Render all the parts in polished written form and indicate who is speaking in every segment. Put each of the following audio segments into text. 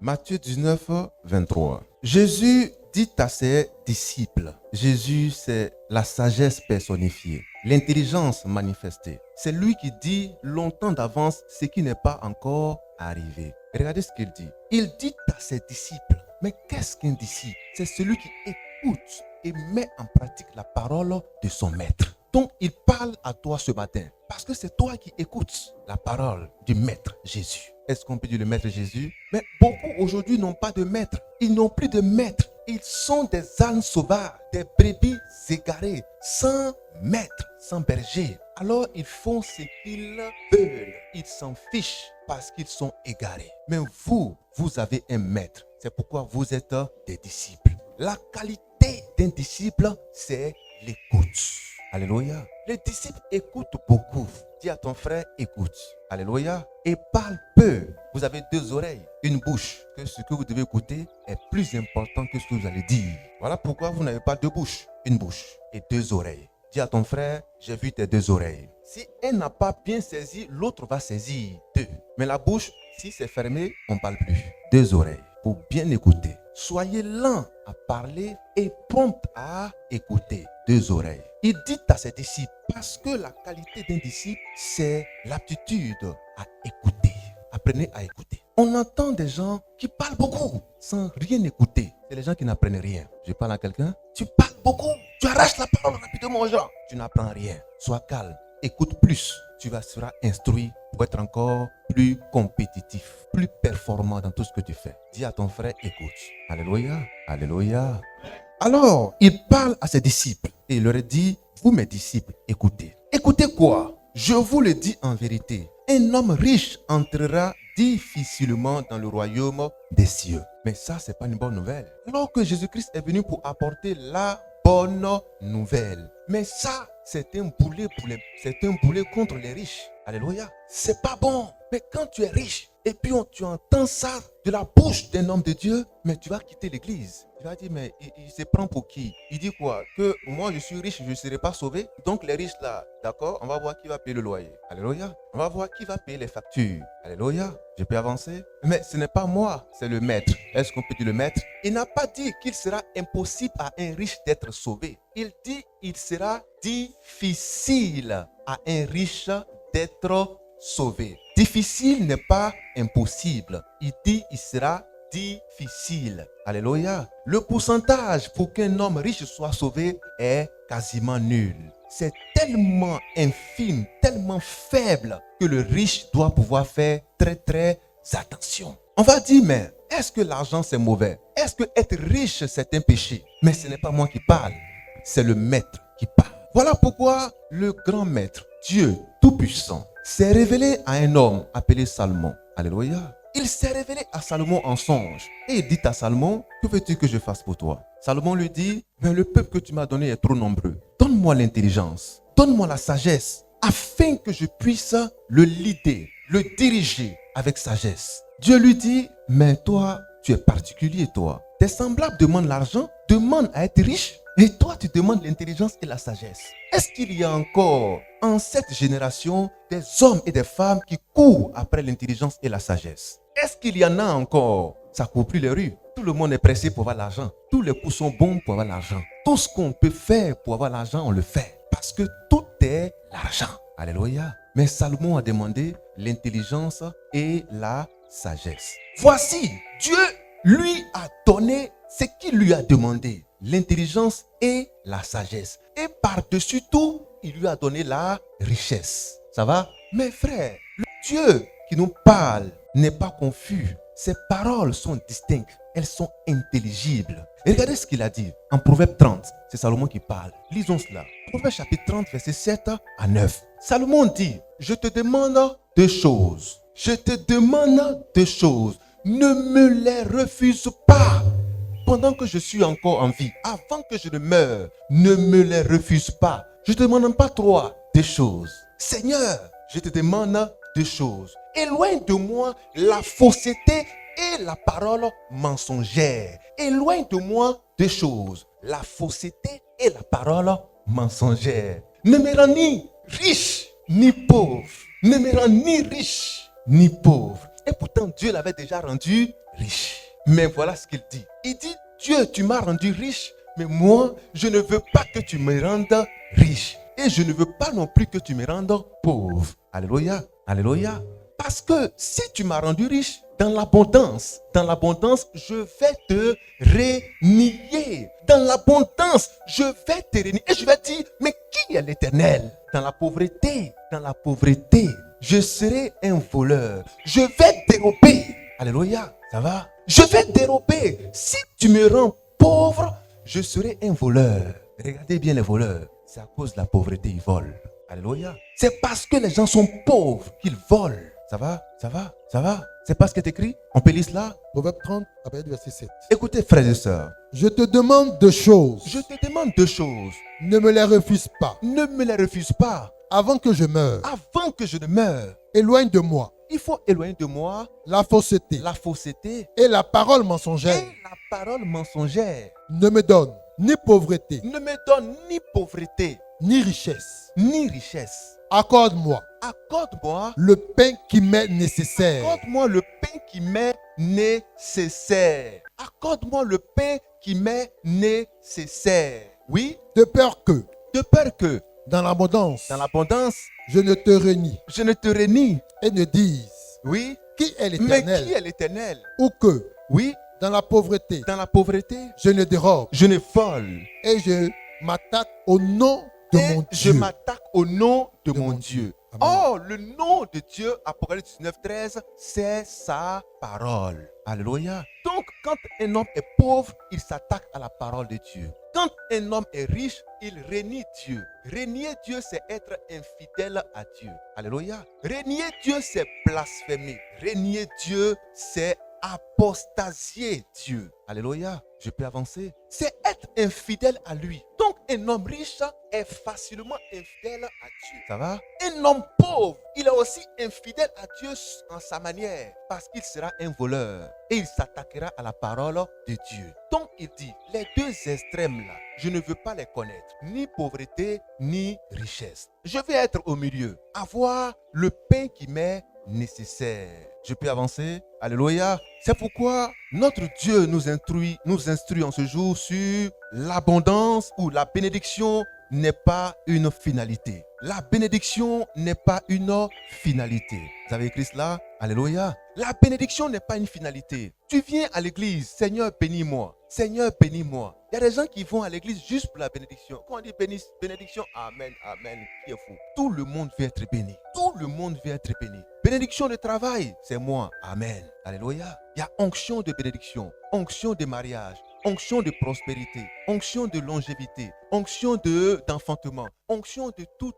Speaker 1: Matthieu 19, 23. Jésus dit à ses disciples, Jésus c'est la sagesse personnifiée, l'intelligence manifestée. C'est lui qui dit longtemps d'avance ce qui n'est pas encore arrivé. Regardez ce qu'il dit. Il dit à ses disciples, mais qu'est-ce qu'un disciple? C'est celui qui écoute et met en pratique la parole de son maître. Donc, il parle à toi ce matin parce que c'est toi qui écoutes la parole du maître Jésus. Est-ce qu'on peut dire le maître Jésus? Mais beaucoup aujourd'hui n'ont pas de maître. Ils n'ont plus de maître. Ils sont des ânes sauvages, des brebis égarées, sans maître, sans berger. Alors, ils font ce qu'ils veulent. Ils s'en fichent parce qu'ils sont égarés. Mais vous avez un maître. C'est pourquoi vous êtes des disciples. La qualité d'un disciple, c'est l'écoute. Alléluia. Les disciples écoutent beaucoup. Dis à ton frère, écoute. Alléluia. Et parle peu. Vous avez deux oreilles, une bouche. Que ce que vous devez écouter est plus important que ce que vous allez dire. Voilà pourquoi vous n'avez pas deux bouches. Une bouche et deux oreilles. Dis à ton frère, j'ai vu tes deux oreilles. Si un n'a pas bien saisi, l'autre va saisir deux. Mais la bouche, si c'est fermé, on ne parle plus. Deux oreilles pour bien écouter. Soyez lents à parler et prompt à écouter. Deux oreilles. Il dit à ses disciples, parce que la qualité d'un disciple, c'est l'aptitude à écouter. Apprenez à écouter. On entend des gens qui parlent beaucoup sans rien écouter. C'est les gens qui n'apprennent rien. Je parle à quelqu'un, tu parles beaucoup, tu arraches la parole rapidement aux gens. Tu n'apprends rien. Sois calme, écoute plus. Tu seras instruit pour être encore plus compétitif, plus performant dans tout ce que tu fais. Dis à ton frère, écoute. Alléluia, alléluia. Alors, il parle à ses disciples et il leur dit, vous mes disciples, écoutez. Écoutez quoi? Je vous le dis en vérité, un homme riche entrera difficilement dans le royaume des cieux. Mais ça, c'est pas une bonne nouvelle. Alors que Jésus-Christ est venu pour apporter la bonne nouvelle. Mais ça, c'est un boulet contre les riches. Alléluia. C'est pas bon. Mais quand tu es riche et puis tu entends ça de la bouche d'un homme de Dieu, mais tu vas quitter l'église. Tu vas dire, mais il se prend pour qui? Il dit quoi? Que moi je suis riche, je ne serai pas sauvé. Donc les riches là, d'accord, on va voir qui va payer le loyer. Alléluia. On va voir qui va payer les factures. Alléluia. Je peux avancer? Mais ce n'est pas moi, c'est le maître. Est-ce qu'on peut dire le maître? Il n'a pas dit qu'il sera impossible à un riche d'être sauvé. Il dit il sera difficile à un riche d'être sauvé. Difficile n'est pas impossible. Il dit il sera difficile. Alléluia. Le pourcentage pour qu'un homme riche soit sauvé est quasiment nul. C'est tellement infime, tellement faible que le riche doit pouvoir faire très attention. On va dire, mais est-ce que l'argent c'est mauvais? Est-ce que être riche c'est un péché? Mais ce n'est pas moi qui parle, c'est le maître qui parle. Voilà pourquoi le grand maître, Dieu Tout-Puissant, s'est révélé à un homme appelé Salomon. Alléluia. Il s'est révélé à Salomon en songe. Et il dit à Salomon, que veux-tu que je fasse pour toi? Salomon lui dit, mais le peuple que tu m'as donné est trop nombreux. Donne-moi l'intelligence, donne-moi la sagesse, afin que je puisse le leader, le diriger avec sagesse. Dieu lui dit, mais toi, tu es particulier, toi. Tes semblables demandent l'argent, demandent à être riche. Et toi, tu demandes l'intelligence et la sagesse. Est-ce qu'il y a encore en cette génération des hommes et des femmes qui courent après l'intelligence et la sagesse? Est-ce qu'il y en a encore? Ça ne court plus les rues. Tout le monde est pressé pour avoir l'argent. Tous les coups sont bons pour avoir l'argent. Tout ce qu'on peut faire pour avoir l'argent, on le fait. Parce que tout est l'argent. Alléluia. Mais Salomon a demandé l'intelligence et la sagesse. Voici, Dieu lui a donné ce qu'il lui a demandé. L'intelligence et la sagesse. Et par-dessus tout, il lui a donné la richesse. Ça va? Mes frères, le Dieu qui nous parle n'est pas confus. Ses paroles sont distinctes. Elles sont intelligibles. Et regardez ce qu'il a dit en Proverbe 30. C'est Salomon qui parle. Lisons cela. Proverbe chapitre 30, verset 7 à 9. Salomon dit, je te demande deux choses. Je te demande deux choses. Ne me les refuse pas. Pendant que je suis encore en vie, avant que je ne meure, ne me les refuse pas. Je ne te demande pas deux choses. Seigneur, je te demande deux choses. Éloigne de moi la fausseté et la parole mensongère. Éloigne de moi deux choses. La fausseté et la parole mensongère. Ne me rends ni riche ni pauvre. Ne me rends ni riche ni pauvre. Et pourtant, Dieu l'avait déjà rendu riche. Mais voilà ce qu'il dit. Il dit, Dieu, tu m'as rendu riche, mais moi, je ne veux pas que tu me rendes riche. Et je ne veux pas non plus que tu me rendes pauvre. Alléluia. Alléluia. Parce que si tu m'as rendu riche, dans l'abondance, je vais te régner. Dans l'abondance, je vais te régner. Et je vais dire, mais qui est l'Éternel? Dans la pauvreté, je serai un voleur. Je vais dérober. Alléluia, ça va? Je vais dérober. Si tu me rends pauvre, je serai un voleur. Regardez bien les voleurs. C'est à cause de la pauvreté ils volent. Alléluia. C'est parce que les gens sont pauvres qu'ils volent. Ça va? C'est pas ce qui est écrit? On peut lire cela?
Speaker 2: Proverbe 30, à partir du verset 7.
Speaker 1: Écoutez, frères et sœurs.
Speaker 2: Je te demande deux choses.
Speaker 1: Je te demande deux choses.
Speaker 2: Ne me les refuse pas.
Speaker 1: Ne me les refuse pas.
Speaker 2: Avant que je meure.
Speaker 1: Avant que je ne meure.
Speaker 2: Éloigne de moi.
Speaker 1: Il faut éloigner de moi
Speaker 2: la fausseté.
Speaker 1: Et
Speaker 2: la parole mensongère.
Speaker 1: Ne
Speaker 2: me donne ni pauvreté. Ni richesse. Accorde-moi le pain qui m'est nécessaire.
Speaker 1: Accorde-moi le pain qui m'est nécessaire. Oui.
Speaker 2: De peur que
Speaker 1: dans l'abondance,
Speaker 2: je ne te renie. Et ne dise,
Speaker 1: oui,
Speaker 2: qui est
Speaker 1: l'Éternel? Mais qui est l'Éternel?
Speaker 2: Ou que,
Speaker 1: oui,
Speaker 2: dans la pauvreté,
Speaker 1: je ne dérobe, je ne vole.
Speaker 2: Et je m'attaque au nom de mon Dieu.
Speaker 1: Je m'attaque au nom de mon Dieu. Oh, le nom de Dieu, Apocalypse 19, 13, c'est sa parole. Alléluia. Donc, quand un homme est pauvre, il s'attaque à la parole de Dieu. Quand un homme est riche, il renie Dieu. Renier Dieu, c'est être infidèle à Dieu. Alléluia. Renier Dieu, c'est blasphémer. Renier Dieu, c'est apostasier Dieu. Alléluia. Je peux avancer. C'est être infidèle à lui. Donc, un homme riche est facilement infidèle à Dieu. Ça va? Un homme pauvre, il est aussi infidèle à Dieu en sa manière. Parce qu'il sera un voleur. Et il s'attaquera à la parole de Dieu. Donc, il dit, les deux extrêmes là, je ne veux pas les connaître. Ni pauvreté, ni richesse. Je vais être au milieu. Avoir le pain qui m'est nécessaire. Je peux avancer? Alléluia. C'est pourquoi notre Dieu nous instruit en ce jour sur l'abondance ou la bénédiction n'est pas une finalité. La bénédiction n'est pas une finalité. Vous avez écrit cela? Alléluia. La bénédiction n'est pas une finalité. Tu viens à l'église, Seigneur bénis-moi. Seigneur bénis-moi. Il y a des gens qui vont à l'église juste pour la bénédiction. Quand on dit bénédiction, amen, amen, qui est fou. Tout le monde veut être béni. Tout le monde veut être béni. Bénédiction de travail, c'est moi, amen. Alléluia. Il y a onction de bénédiction, onction de mariage, onction de prospérité, onction de longévité, onction d'enfantement, onction de tout.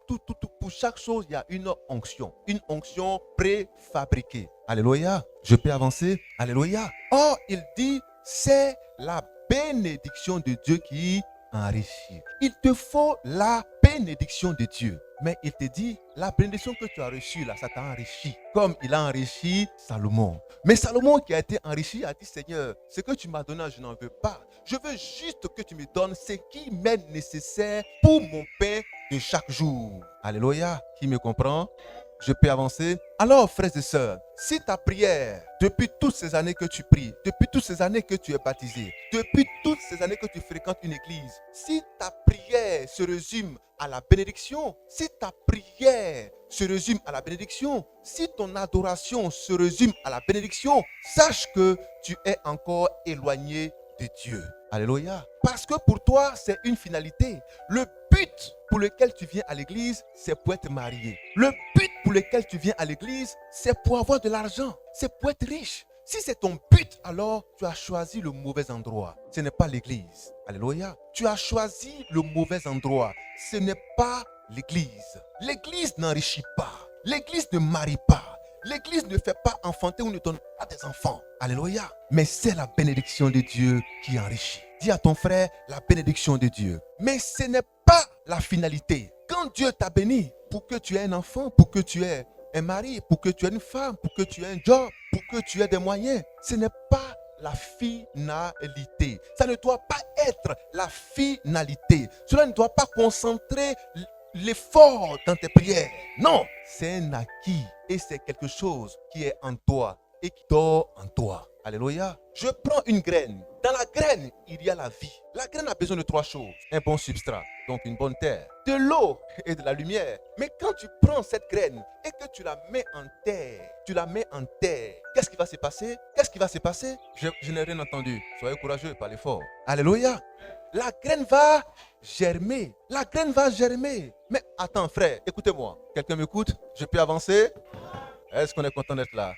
Speaker 1: Pour chaque chose, il y a une onction préfabriquée. Alléluia. Je peux avancer? Alléluia. Or, il dit, c'est la bénédiction de Dieu qui enrichit. Il te faut la bénédiction de Dieu. Mais il te dit, la bénédiction que tu as reçue là, ça t'a enrichi. Comme il a enrichi Salomon. Mais Salomon qui a été enrichi a dit, Seigneur, ce que tu m'as donné, je n'en veux pas. Je veux juste que tu me donnes ce qui m'est nécessaire pour mon pain de chaque jour. Alléluia. Qui me comprend? Je peux avancer? Alors, frères et sœurs, si ta prière, depuis toutes ces années que tu pries, depuis toutes ces années que tu es baptisé, depuis toutes ces années que tu fréquentes une église, si ta prière se résume à la bénédiction, si ta prière se résume à la bénédiction, si ton adoration se résume à la bénédiction, sache que tu es encore éloigné de Dieu. Alléluia. Parce que pour toi, c'est une finalité. Le but pour lequel tu viens à l'église, c'est pour être marié. Le but pour lequel tu viens à l'église, c'est pour avoir de l'argent. C'est pour être riche. Si c'est ton but, alors tu as choisi le mauvais endroit. Ce n'est pas l'église. Alléluia. Tu as choisi le mauvais endroit. Ce n'est pas l'église. L'église n'enrichit pas. L'église ne marie pas. L'église ne fait pas enfanter ou ne donne pas des enfants. Alléluia. Mais c'est la bénédiction de Dieu qui enrichit. Dis à ton frère, la bénédiction de Dieu. Mais ce n'est pas la finalité. Quand Dieu t'a béni pour que tu aies un enfant, pour que tu aies un mari, pour que tu aies une femme, pour que tu aies un job, pour que tu aies des moyens, ce n'est pas la finalité. Ça ne doit pas être la finalité. Cela ne doit pas concentrer l'effort dans tes prières. Non, c'est un acquis et c'est quelque chose qui est en toi et qui dort en toi. Alléluia. Je prends une graine. Dans la graine, il y a la vie. La graine a besoin de 3 choses. Un bon substrat, donc une bonne terre, de l'eau et de la lumière. Mais quand tu prends cette graine et que tu la mets en terre, qu'est-ce qui va se passer? Qu'est-ce qui va se passer? Je n'ai rien entendu. Soyez courageux, parlez fort. Alléluia. La graine va germer. La graine va germer. Mais attends, frère, écoutez-moi. Quelqu'un m'écoute? Je peux avancer? Est-ce qu'on est content d'être là?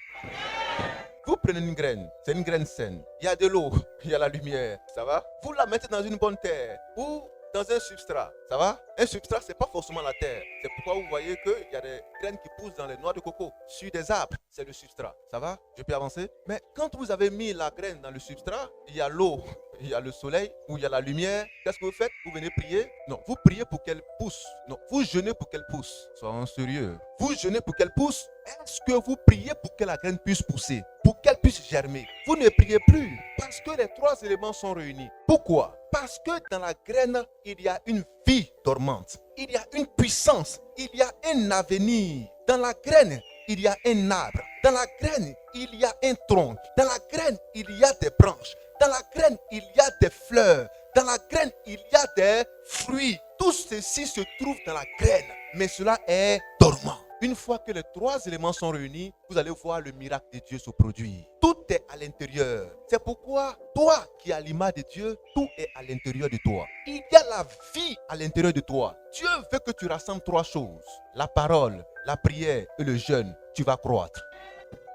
Speaker 1: Vous prenez une graine, c'est une graine saine. Il y a de l'eau, il y a la lumière, ça va? Vous la mettez dans une bonne terre ou dans un substrat, ça va? Un substrat, ce n'est pas forcément la terre. C'est pourquoi vous voyez qu'il y a des graines qui poussent dans les noix de coco, sur des arbres, c'est le substrat, ça va? Je peux avancer? Mais quand vous avez mis la graine dans le substrat, il y a l'eau, il y a le soleil, ou il y a la lumière. Qu'est-ce que vous faites? Vous venez prier? Non, vous priez pour qu'elle pousse. Non, vous jeûnez pour qu'elle pousse. Soyons sérieux. Vous jeûnez pour qu'elle pousse. Est-ce que vous priez pour que la graine puisse pousser? Pour qu'elle puisse germer? Vous ne priez plus parce que les 3 éléments sont réunis. Pourquoi? Parce que dans la graine, il y a une vie dormante. Il y a une puissance. Il y a un avenir. Dans la graine, il y a un arbre. Dans la graine, il y a un tronc. Dans la graine, il y a des branches. Dans la graine, il y a des fleurs. Dans la graine, il y a des fruits. Tout ceci se trouve dans la graine. Mais cela est dormant. Une fois que les 3 éléments sont réunis, vous allez voir le miracle de Dieu se produire. Tout est à l'intérieur. C'est pourquoi toi qui as l'image de Dieu, tout est à l'intérieur de toi. Il y a la vie à l'intérieur de toi. Dieu veut que tu rassembles 3 choses. La parole, la prière et le jeûne. Tu vas croître.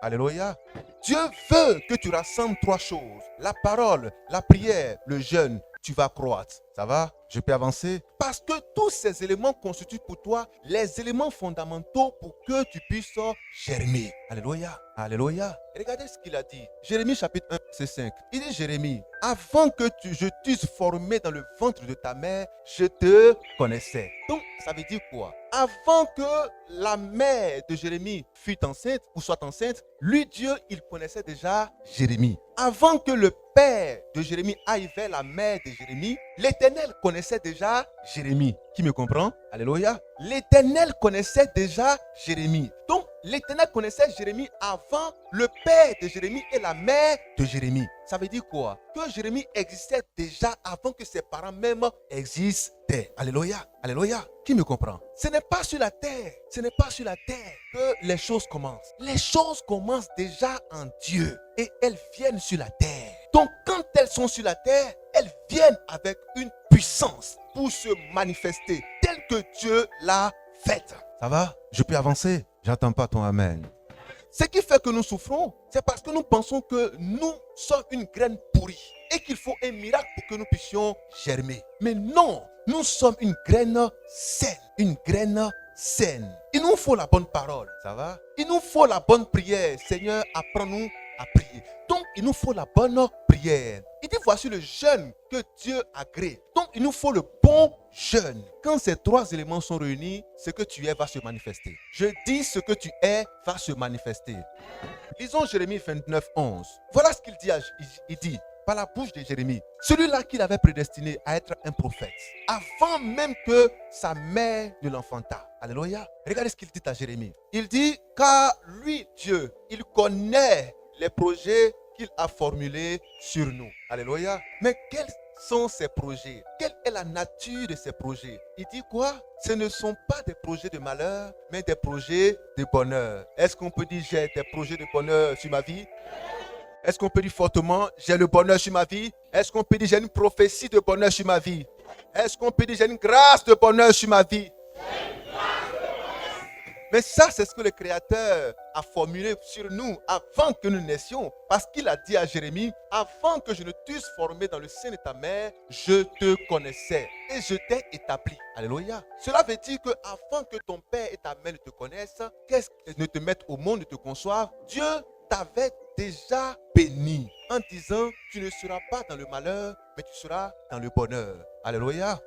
Speaker 1: Alléluia. Dieu veut que tu rassembles 3 choses. La parole, la prière, le jeûne. Tu vas croître. Ça va? Je peux avancer? Parce que tous ces éléments constituent pour toi les éléments fondamentaux pour que tu puisses germer. Alléluia. Alléluia. Regardez ce qu'il a dit. Jérémie chapitre 1, verset 5. Il dit Jérémie, avant que je t'eusse formé dans le ventre de ta mère, je te connaissais. Donc, ça veut dire quoi? Avant que la mère de Jérémie fût enceinte ou soit enceinte, lui, Dieu, il connaissait déjà Jérémie. Avant que le père de Jérémie aille vers la mère de Jérémie, l'Éternel connaissait déjà Jérémie. Qui me comprend? Alléluia. L'Éternel connaissait déjà Jérémie. Donc, l'Éternel connaissait Jérémie avant le père de Jérémie et la mère de Jérémie. Ça veut dire quoi? Que Jérémie existait déjà avant que ses parents même existaient. Alléluia. Alléluia. Qui me comprend? Ce n'est pas sur la terre. Ce n'est pas sur la terre que les choses commencent. Les choses commencent déjà en Dieu et elles viennent sur la terre. Donc, quand elles sont sur la terre, elles viennent avec une puissance pour se manifester telle que Dieu l'a faite. Ça va? Je peux avancer? J'attends pas ton amen. Ce qui fait que nous souffrons, c'est parce que nous pensons que nous sommes une graine pourrie et qu'il faut un miracle pour que nous puissions germer. Mais non, nous sommes une graine saine. Une graine saine. Il nous faut la bonne parole. Ça va? Il nous faut la bonne prière. Seigneur, apprends-nous à prier. Donc, il nous faut la bonne prière. Il dit, voici le jeûne que Dieu a créé. Donc, il nous faut le bon jeûne. Quand ces 3 éléments sont réunis, ce que tu es va se manifester. Je dis ce que tu es va se manifester. Lisons Jérémie 29, 11. Voilà ce qu'il dit. Il dit, par la bouche de Jérémie, celui-là qu'il avait prédestiné à être un prophète, avant même que sa mère ne l'enfantât. Alléluia. Regardez ce qu'il dit à Jérémie. Il dit, car lui, Dieu, il connaît les projets qu'il a formulés sur nous. Alléluia. Mais quels sont ces projets? Quelle est la nature de ces projets? Il dit quoi? Ce ne sont pas des projets de malheur, mais des projets de bonheur. Est-ce qu'on peut dire j'ai des projets de bonheur sur ma vie? Est-ce qu'on peut dire fortement j'ai le bonheur sur ma vie? Est-ce qu'on peut dire j'ai une prophétie de bonheur sur ma vie? Est-ce qu'on peut dire j'ai une grâce de bonheur sur ma vie? Mais ça, c'est ce que le Créateur a formulé sur nous avant que nous naissions. Parce qu'il a dit à Jérémie, avant que je ne t'eusse formé dans le sein de ta mère, je te connaissais et je t'ai établi. Alléluia. Cela veut dire que avant que ton père et ta mère ne te connaissent, ne te mettent au monde, ne te conçoivent, Dieu t'avait déjà béni en disant, tu ne seras pas dans le malheur, mais tu seras dans le bonheur. Alléluia.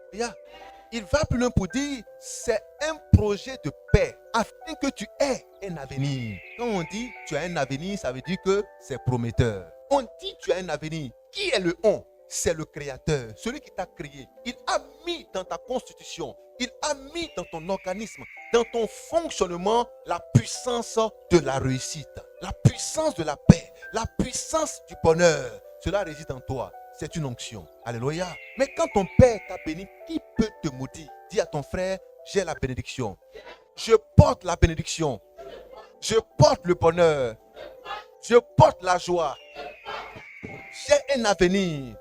Speaker 1: Il va plus loin pour dire, c'est un projet de paix afin que tu aies un avenir. Quand on dit tu as un avenir, ça veut dire que c'est prometteur. On dit tu as un avenir. Qui est le on? c'est le Créateur, celui qui t'a créé. Il a mis dans ta constitution, il a mis dans ton organisme, dans ton fonctionnement, la puissance de la réussite, la puissance de la paix, la puissance du bonheur. Cela réside en toi. C'est une onction. Alléluia. Mais quand ton Père t'a béni, qui peut te maudire? Dis à ton frère, j'ai la bénédiction. Je porte la bénédiction. Je porte le bonheur. Je porte la joie. J'ai un avenir.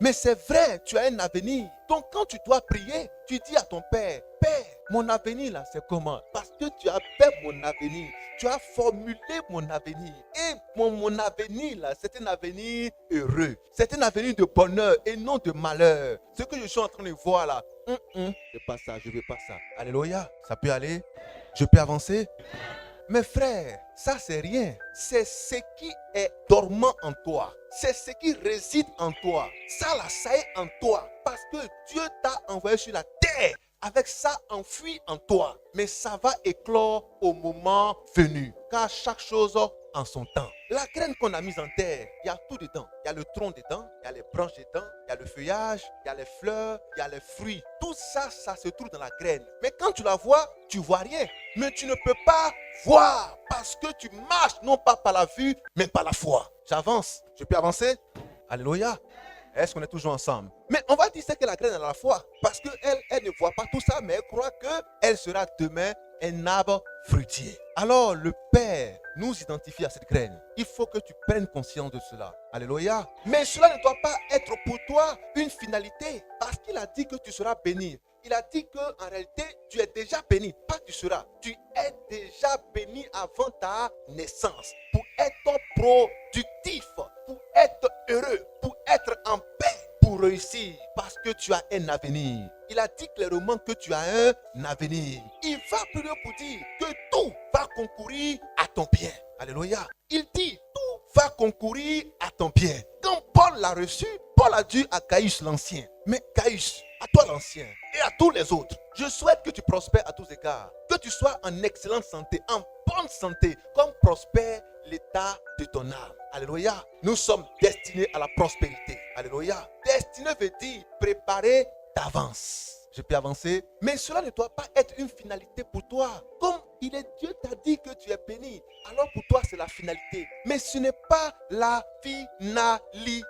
Speaker 1: Mais c'est vrai, tu as un avenir. Donc quand tu dois prier, tu dis à ton Père, Père, mon avenir là, c'est comment? Parce que tu as fait mon avenir. Tu as formulé mon avenir. Et mon avenir là, c'est un avenir heureux. C'est un avenir de bonheur et non de malheur. Ce que je suis en train de voir là, c'est pas ça, je veux pas ça. Alléluia, ça peut aller? Je peux avancer? Mes frères, ça c'est rien. C'est ce qui est dormant en toi. C'est ce qui réside en toi. Ça là, ça est en toi. Parce que Dieu t'a envoyé sur la terre avec ça enfoui en toi. Mais ça va éclore au moment venu. Car chaque chose en son temps. La graine qu'on a mise en terre, il y a tout dedans. Il y a le tronc dedans, il y a les branches dedans, il y a le feuillage, il y a les fleurs, il y a les fruits. Tout ça, ça se trouve dans la graine. Mais quand tu la vois, tu vois rien. Mais tu ne peux pas voir parce que tu marches non pas par la vue, mais par la foi. J'avance. Je peux avancer? Alléluia. Est-ce qu'on est toujours ensemble? Mais on va dire que la graine a la foi parce qu'elle ne voit pas tout ça, mais elle croit qu'elle sera demain un arbre fruitier. Alors le Père nous identifie à cette graine. Il faut que tu prennes conscience de cela. Alléluia. Mais cela ne doit pas être pour toi une finalité parce qu'il a dit que tu seras béni. Il a dit qu'en réalité, tu es déjà béni. Pas tu seras. Tu es déjà béni avant ta naissance. Pour être productif, pour être heureux, pour être en paix, pour réussir. Parce que tu as un avenir. Il a dit clairement que tu as un avenir. Il va plus loin pour dire que tout va concourir à ton bien. Alléluia. Il dit tout va concourir à ton bien. Quand Paul l'a reçu, Paul a dit à Gaius l'ancien. Mais Gaius, à toi l'ancien et à tous les autres, je souhaite que tu prospères à tous égards. Que tu sois en excellente santé, en bonne santé, comme prospère l'état de ton âme. Alléluia. Nous sommes destinés à la prospérité. Alléluia. Destiné veut dire préparer d'avance. Je peux avancer. Mais cela ne doit pas être une finalité pour toi. Comme Dieu t'a dit que tu es béni, alors pour toi c'est la finalité. Mais ce n'est pas la finalité.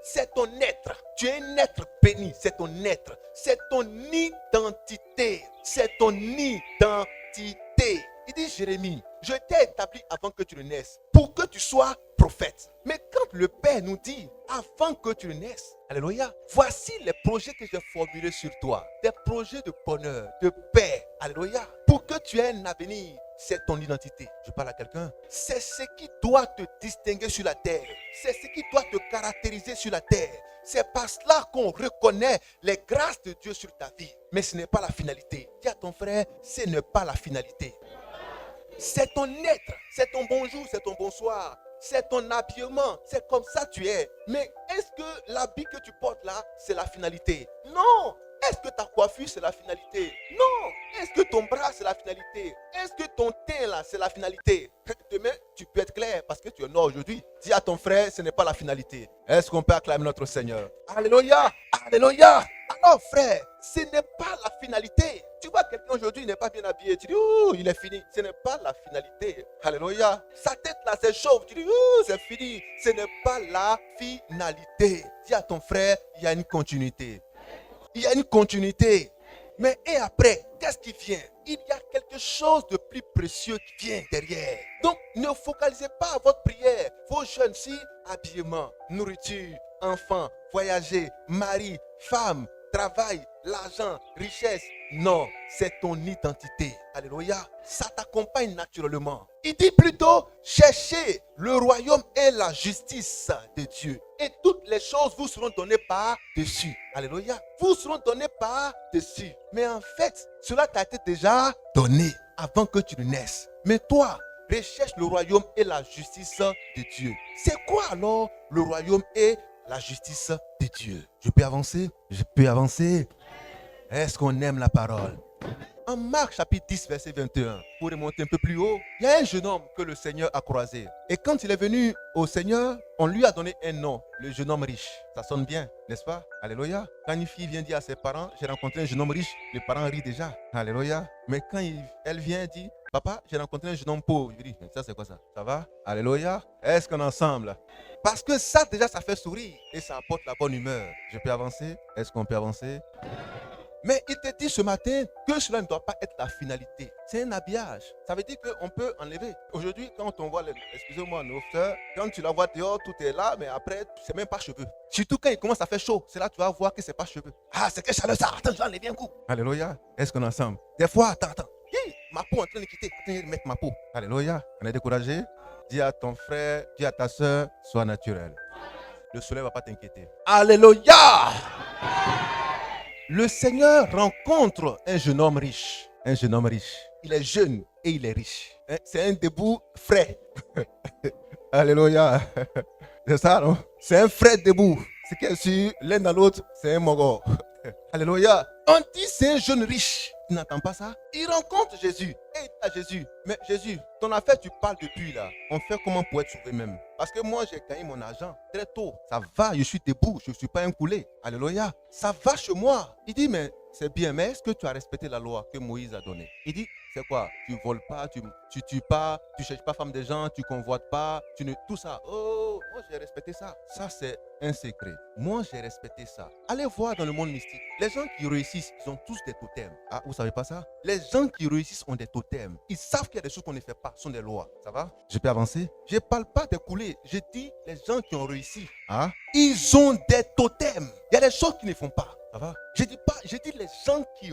Speaker 1: C'est ton être. Tu es un être béni. C'est ton être. C'est ton identité. C'est ton identité. Il dit Jérémie, je t'ai établi avant que tu ne naisses pour que tu sois prophète. Mais quand le Père nous dit avant que tu ne naisses, alléluia, voici les projets que j'ai formulés sur toi. Des projets de bonheur, de paix, alléluia, pour que tu aies un avenir. C'est ton identité. Je parle à quelqu'un. C'est ce qui doit te distinguer sur la terre. C'est ce qui doit te caractériser sur la terre. C'est par cela qu'on reconnaît les grâces de Dieu sur ta vie. Mais ce n'est pas la finalité. Dis à ton frère, ce n'est pas la finalité. C'est ton être, c'est ton bonjour, c'est ton bonsoir, c'est ton habillement, c'est comme ça tu es. Mais est-ce que l'habit que tu portes là, c'est la finalité? Non. Est-ce que ta coiffure, c'est la finalité? Non. Est-ce que ton bras, c'est la finalité? Est-ce que ton teint là, c'est la finalité? Demain, tu peux être clair parce que tu es noir aujourd'hui. Dis à ton frère, ce n'est pas la finalité. Est-ce qu'on peut acclamer notre Seigneur? Alléluia, alléluia. Alors frère, ce n'est pas la finalité. Tu vois quelqu'un aujourd'hui, il n'est pas bien habillé. Tu dis, ouh, il est fini. Ce n'est pas la finalité. Alléluia. Sa tête là, c'est chauve. Tu dis, ouh, c'est fini. Ce n'est pas la finalité. Dis à ton frère, il y a une continuité. Il y a une continuité. Mais et après, qu'est-ce qui vient? Il y a quelque chose de plus précieux qui vient derrière. Donc, ne focalisez pas à votre prière. Vos jeunes, si, habillement, nourriture, enfants, voyager, mari, femme, travail, l'argent, richesse. Non, c'est ton identité. Alléluia. Ça t'accompagne naturellement. Il dit plutôt, cherchez le royaume et la justice de Dieu. Et toutes les choses vous seront données par-dessus. Alléluia. Vous seront données par-dessus. Mais en fait, cela t'a été déjà donné avant que tu ne naisses. Mais toi, recherche le royaume et la justice de Dieu. C'est quoi alors le royaume et la justice de Dieu? Je peux avancer? Je peux avancer? Est-ce qu'on aime la parole? En Marc chapitre 10, verset 21, pour remonter un peu plus haut, il y a un jeune homme que le Seigneur a croisé. Et quand il est venu au Seigneur, on lui a donné un nom, le jeune homme riche. Ça sonne bien, n'est-ce pas? Alléluia. Quand une fille vient dire à ses parents, j'ai rencontré un jeune homme riche, les parents rient déjà. Alléluia. Mais quand elle vient dire, papa, j'ai rencontré un jeune homme pauvre, je dis, ça c'est quoi ça? Ça va? Alléluia. Est-ce qu'on est ensemble? Parce que ça déjà, ça fait sourire et ça apporte la bonne humeur. Je peux avancer? Est-ce qu'on peut avancer? Mais il te dit ce matin que cela ne doit pas être la finalité. C'est un habillage. Ça veut dire qu'on peut enlever. Aujourd'hui, quand on voit, excusez-moi, nos soeurs, quand tu la vois dehors, tout est là, mais après, c'est même pas cheveux. Surtout quand il commence à faire chaud, c'est là que tu vas voir que c'est pas cheveux. Ah, c'est quelle chaleur ça? Attends, je vais enlever un coup. Alléluia. Est-ce qu'on est ensemble? Des fois, attends. Ma peau est en train de quitter. Attends, mettre ma peau. Alléluia. On est découragé? Dis à ton frère, dis à ta soeur, sois naturel. Le soleil ne va pas t'inquiéter. Alléluia. Le Seigneur rencontre un jeune homme riche. Un jeune homme riche. Il est jeune et il est riche. C'est un debout frais. Alléluia. C'est ça, non? C'est un frais debout. C'est que si l'un dans l'autre, c'est un mogor. Alléluia. On dit c'est un jeune riche. Tu n'entends pas ça? Il rencontre Jésus. Et il dit à Jésus, mais Jésus, ton affaire, tu parles depuis là. On fait comment pour être sauvé même? Parce que moi, j'ai gagné mon argent très tôt. Ça va, je suis debout, je ne suis pas un coulé. Alléluia. Ça va chez moi. Il dit, mais c'est bien, mais est-ce que tu as respecté la loi que Moïse a donnée? Il dit, c'est quoi? Tu voles pas, tu tues pas, tu cherches pas femme des gens, tu convoites pas, tout ça. Oh, moi j'ai respecté ça. Ça c'est un secret. Moi j'ai respecté ça. Allez voir dans le monde mystique. Les gens qui réussissent, ils ont tous des totems. Ah, vous savez pas ça? Les gens qui réussissent ont des totems. Ils savent qu'il y a des choses qu'on ne fait pas, ce sont des lois. Ça va? Je peux avancer? Je ne parle pas des coulés. Je dis les gens qui ont réussi. Ah, ils ont des totems. Il y a des choses qu'ils ne font pas. Ça va? Je dis les gens qui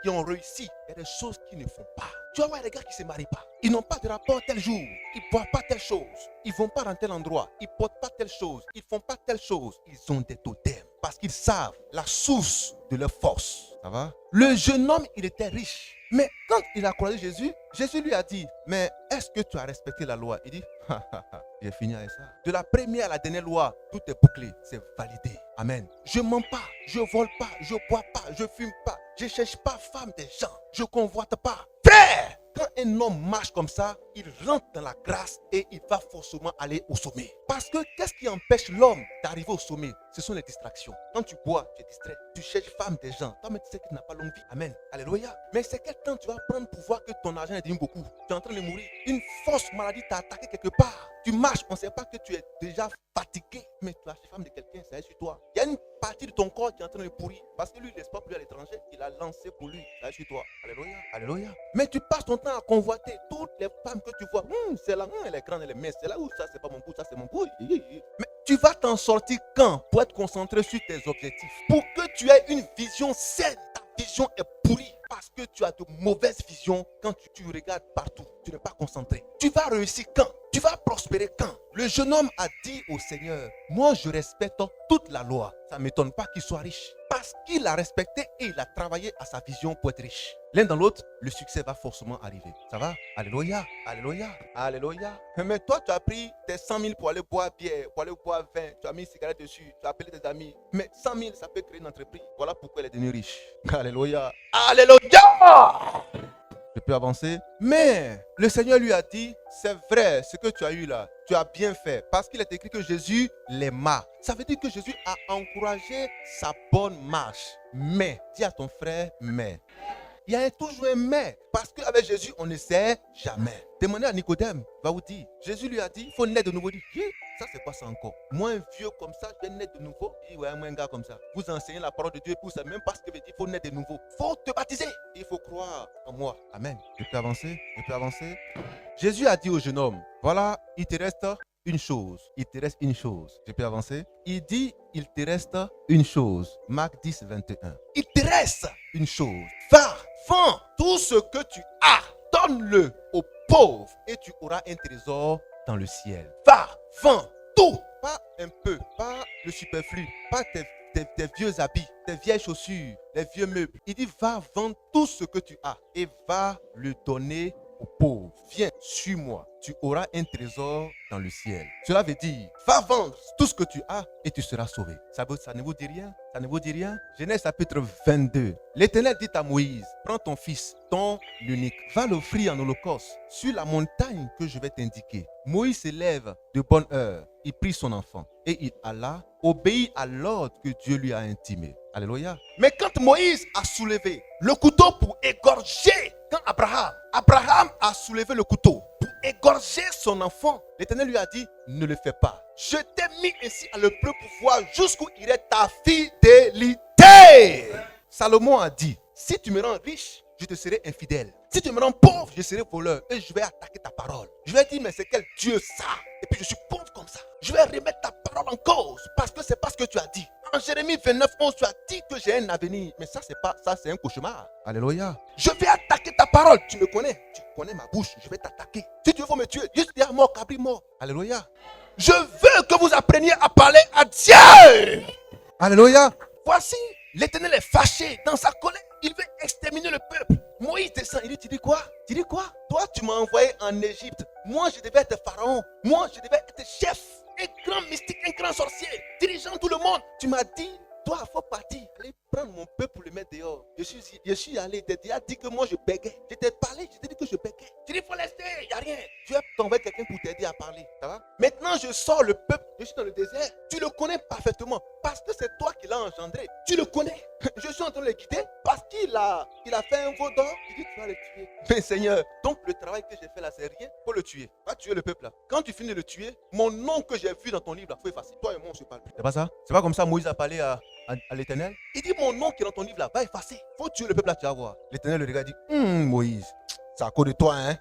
Speaker 1: ont réussi, il y a des choses qu'ils ne font pas. Tu vas voir les gars qui ne se marient pas. Ils n'ont pas de rapport tel jour. Ils ne boivent pas telle chose. Ils ne vont pas dans tel endroit. Ils ne portent pas telle chose. Ils ne font pas telle chose. Ils ont des totems. Parce qu'ils savent la source de leur force. Ça va? Le jeune homme, il était riche. Mais quand il a croisé Jésus, Jésus lui a dit, mais est-ce que tu as respecté la loi? Il dit, j'ai fini avec ça. De la première à la dernière loi, tout est bouclé, c'est validé. Amen. Je ne mens pas, je ne vole pas, je ne bois pas, je ne fume pas, je ne cherche pas femme des gens, je ne convoite pas. Frère, quand un homme marche comme ça, il rentre dans la grâce et il va forcément aller au sommet. Parce que qu'est-ce qui empêche l'homme d'arriver au sommet? Ce sont les distractions. Quand tu bois, tu es distrait. Tu cherches femme des gens. Toi, mais tu sais que tu n'as pas longue vie. Amen. Alléluia. Mais c'est quel temps tu vas prendre pour voir que ton argent est devenu beaucoup? Tu es en train de mourir. Une fausse maladie t'a attaqué quelque part. Tu marches, on ne sait pas que tu es déjà fatigué. Mais tu as la femme de quelqu'un, ça est sur toi. Il y a une partie de ton corps qui est en train de pourrir. Parce que lui, il ne laisse pas plus à l'étranger. Il a lancé pour lui. Ça est sur toi. Alléluia. Alléluia. Mais tu passes ton temps à convoiter toutes les femmes que tu vois. C'est là, elle est grande, elle est mince. C'est là où ça, c'est pas mon goût, ça, c'est mon goût. Mais tu vas t'en sortir quand? Pour être concentré sur tes objectifs. Pour que tu aies une vision saine. Ta vision est pourrie. Parce que tu as de mauvaises visions quand tu regardes partout. Tu n'es pas concentré. Tu vas réussir quand? Tu vas prospérer quand? Le jeune homme a dit au Seigneur, moi je respecte toute la loi. Ça ne m'étonne pas qu'il soit riche. Parce qu'il a respecté et il a travaillé à sa vision pour être riche. L'un dans l'autre, le succès va forcément arriver. Ça va? Alléluia, alléluia, alléluia. Mais toi, tu as pris tes 100 000 pour aller boire bière, pour aller boire vin. Tu as mis une cigarette dessus, tu as appelé tes amis. Mais 100 000, ça peut créer une entreprise. Voilà pourquoi elle est devenue riche. Alléluia, alléluia. Je peux avancer. Mais le Seigneur lui a dit, c'est vrai, ce que tu as eu là, tu as bien fait. Parce qu'il est écrit que Jésus l'aima. Ça veut dire que Jésus a encouragé sa bonne marche. Mais, dis à ton frère, mais. Il y a toujours un mais. Parce qu'avec Jésus, on ne sait jamais. Demandez à Nicodème, va vous dire. Jésus lui a dit, il faut naître de nouveau. Il dit, ça c'est quoi ça encore? Moi un vieux comme ça, je vais naître de nouveau. Il dit, ouais, moi un gars comme ça. Vous enseignez la parole de Dieu et vous savez même pas ce que veut dire, il faut naître de nouveau. Il faut te baptiser. Il faut croire en moi. Amen. Je peux avancer? Je peux avancer? Jésus a dit au jeune homme, voilà, il te reste une chose. Il te reste une chose. Je peux avancer? Il dit, il te reste une chose. Marc 10, 21. Il te reste une chose. Va, vends tout ce que tu as. Donne-le aux pauvres et tu auras un trésor dans le ciel. Va, vends tout. Pas un peu, pas le superflu, pas tes vieux habits, tes vieilles chaussures, les vieux meubles. Il dit, va vendre tout ce que tu as et va le donner aux pauvres. Viens, suis-moi. Tu auras un trésor dans le ciel. Cela veut dire, va vendre tout ce que tu as et tu seras sauvé. Ça ne vous dit rien? Ça ne vous dit rien? Genèse chapitre 22. L'Éternel dit à Moïse, prends ton fils, ton unique, va l'offrir en holocauste sur la montagne que je vais t'indiquer. Moïse se lève de bonne heure. Il prit son enfant et il alla obéir à l'ordre que Dieu lui a intimé. Alléluia. Mais quand Moïse a soulevé le couteau pour égorger, quand Abraham a soulevé le couteau pour égorger son enfant, l'Éternel lui a dit, ne le fais pas. Je t'ai mis ainsi à l'épreuve pour voir jusqu'où irait ta fidélité. Salomon a dit, si tu me rends riche, je te serai infidèle. Si tu me rends pauvre, je serai voleur et je vais attaquer ta parole. Je vais dire, mais c'est quel Dieu ça? Et puis je suis pauvre comme ça. Je vais remettre ta parole en cause parce que c'est pas ce que tu as dit. En Jérémie 29, 11, tu as dit que j'ai un avenir. Mais ça, c'est pas ça, c'est un cauchemar. Alléluia. Je vais attaquer ta parole. Tu me connais. Tu connais ma bouche. Je vais t'attaquer. Si tu veux me tuer, juste dire mort, cabri mort. Alléluia. Je veux que vous appreniez à parler à Dieu. Alléluia. Voici, l'Éternel est fâché dans sa colère. Il veut exterminer le peuple. Moïse descend. Il dit, tu dis quoi? Tu dis quoi? Toi, tu m'as envoyé en Égypte. Moi, je devais être pharaon. Moi, je devais être chef. Un grand mystique, un grand sorcier, dirigeant tout le monde. Tu m'as dit, toi, il faut partir. Allez prendre mon peuple pour le mettre dehors. Je suis allé, tu as dit que moi je bégais. Je t'ai parlé, je t'ai dit que je bégais. Tu dis, il faut laisser, il n'y a rien. Tu as t'envoyer quelqu'un pour t'aider à parler. Ça va? Maintenant, je sors le peuple, je suis dans le désert. Tu le connais parfaitement parce que c'est toi qui l'as engendré. Tu le connais. Je suis en train de le guider parce qu'il a fait un veau d'or. Il dit, tu vas le tuer. Mais Seigneur, donc le travail que j'ai fait là, c'est rien pour le tuer. Va tuer le peuple là. Quand tu finis de le tuer, mon nom que j'ai vu dans ton livre là, il faut effacer. Toi et moi, on ne se parle plus. C'est pas ça? C'est pas comme ça Moïse a parlé à l'Éternel. Il dit, mon nom qui est dans ton livre là, va effacer. Faut tuer le peuple là, tu vas voir. L'Éternel le regarde et dit, Moïse, c'est à cause de toi, hein.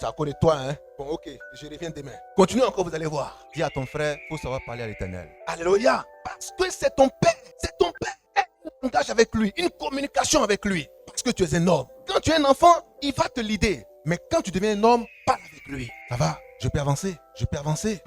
Speaker 1: C'est à cause de toi, hein. Bon, ok, je reviens demain. Continue encore, vous allez voir. Dis à ton frère, il faut savoir parler à l'Éternel. Alléluia. Parce que c'est ton père. C'est ton père. Un langage avec lui, une communication avec lui. Parce que tu es un homme. Quand tu es un enfant, il va te leader. Mais quand tu deviens un homme, parle avec lui. Ça va? Je peux avancer. Je peux avancer.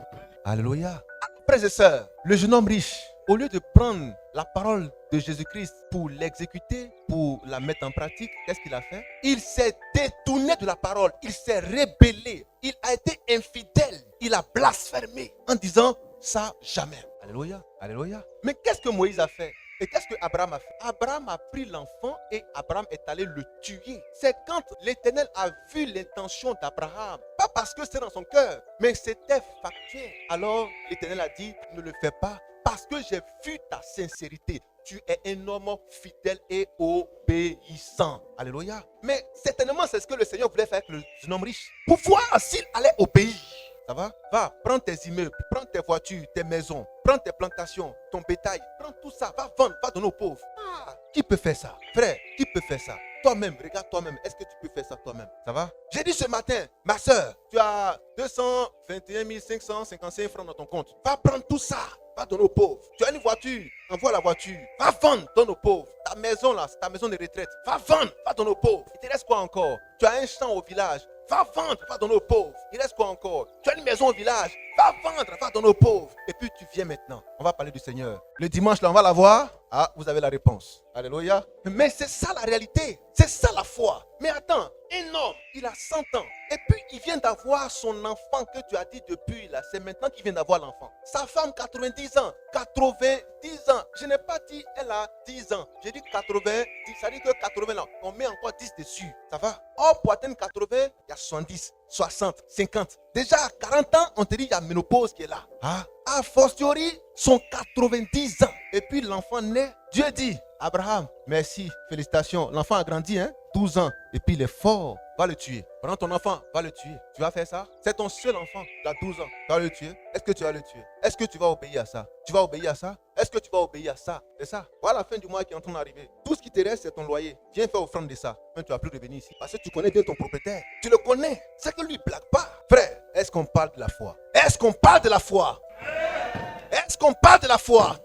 Speaker 1: Alléluia. Frères et sœurs, le jeune homme riche, au lieu de prendre la parole de Jésus-Christ pour l'exécuter, pour la mettre en pratique, qu'est-ce qu'il a fait? Il s'est détourné de la parole. Il s'est rébellé. Il a été infidèle. Il a blasphémé en disant ça jamais. Alléluia. Alléluia. Mais qu'est-ce que Moïse a fait? Et qu'est-ce que Abraham a fait? Abraham a pris l'enfant et Abraham est allé le tuer. C'est quand l'Éternel a vu l'intention d'Abraham. Pas parce que c'était dans son cœur, mais c'était factuel. Alors l'Éternel a dit, ne le fais pas parce que j'ai vu ta sincérité. Tu es un homme fidèle et obéissant. Alléluia. Mais certainement, c'est ce que le Seigneur voulait faire avec le jeune homme riche. Pour voir s'il allait obéir. Ça va? Va, prends tes immeubles, prends tes voitures, tes maisons, prends tes plantations, ton bétail, prends tout ça, va vendre, va donner aux pauvres. Ah, qui peut faire ça? Frère, qui peut faire ça? Toi-même, regarde toi-même, est-ce que tu peux faire ça toi-même? Ça va? J'ai dit ce matin, ma soeur, tu as 221 555 francs dans ton compte. Va prendre tout ça, va donner aux pauvres. Tu as une voiture, envoie la voiture. Va vendre, donne aux pauvres. Ta maison là, c'est ta maison de retraite. Va vendre, va donner aux pauvres. Il te reste quoi encore? Tu as un champ au village. Va vendre, va donner aux pauvres. Il reste quoi encore? Tu as une maison au village. Va vendre, va donner aux pauvres. Et puis tu viens maintenant. On va parler du Seigneur. Le dimanche là, on va la voir. Ah, vous avez la réponse. Alléluia. Mais c'est ça la réalité. C'est ça la foi. Mais attends, un homme, il a 100 ans. Et puis il vient d'avoir son enfant que tu as dit depuis là. C'est maintenant qu'il vient d'avoir l'enfant. Sa femme, 90 ans. 90 ans. Je n'ai pas dit elle a 10 ans. J'ai dit 90. Ça dit que 80 là. On met encore 10 dessus. Ça va? Or, pour atteindre 80, il y a 70, 60, 50. Déjà à 40 ans, on te dit il y a ménopause qui est là. Ah, a fortiori, sont 90 ans. Et puis l'enfant naît. Dieu dit, Abraham, merci, félicitations. L'enfant a grandi, hein? 12 ans. Et puis il est fort. Va le tuer. Prends ton enfant, va le tuer. Tu vas faire ça? C'est ton seul enfant. Tu as 12 ans. Tu vas le tuer. Est-ce que tu vas le tuer? Est-ce que tu vas obéir à ça? Tu vas obéir à ça? Est-ce que tu vas obéir à ça? C'est ça. Voilà la fin du mois qui est en train d'arriver. Tout ce qui te reste, c'est ton loyer. Viens faire offrande de ça. Mais tu ne vas plus revenir ici. Parce que tu connais bien ton propriétaire. Tu le connais. C'est que lui, il ne blague pas. Frère, est-ce qu'on parle de la foi? Est-ce qu'on parle de la foi? Est-ce qu'on parle de la foi?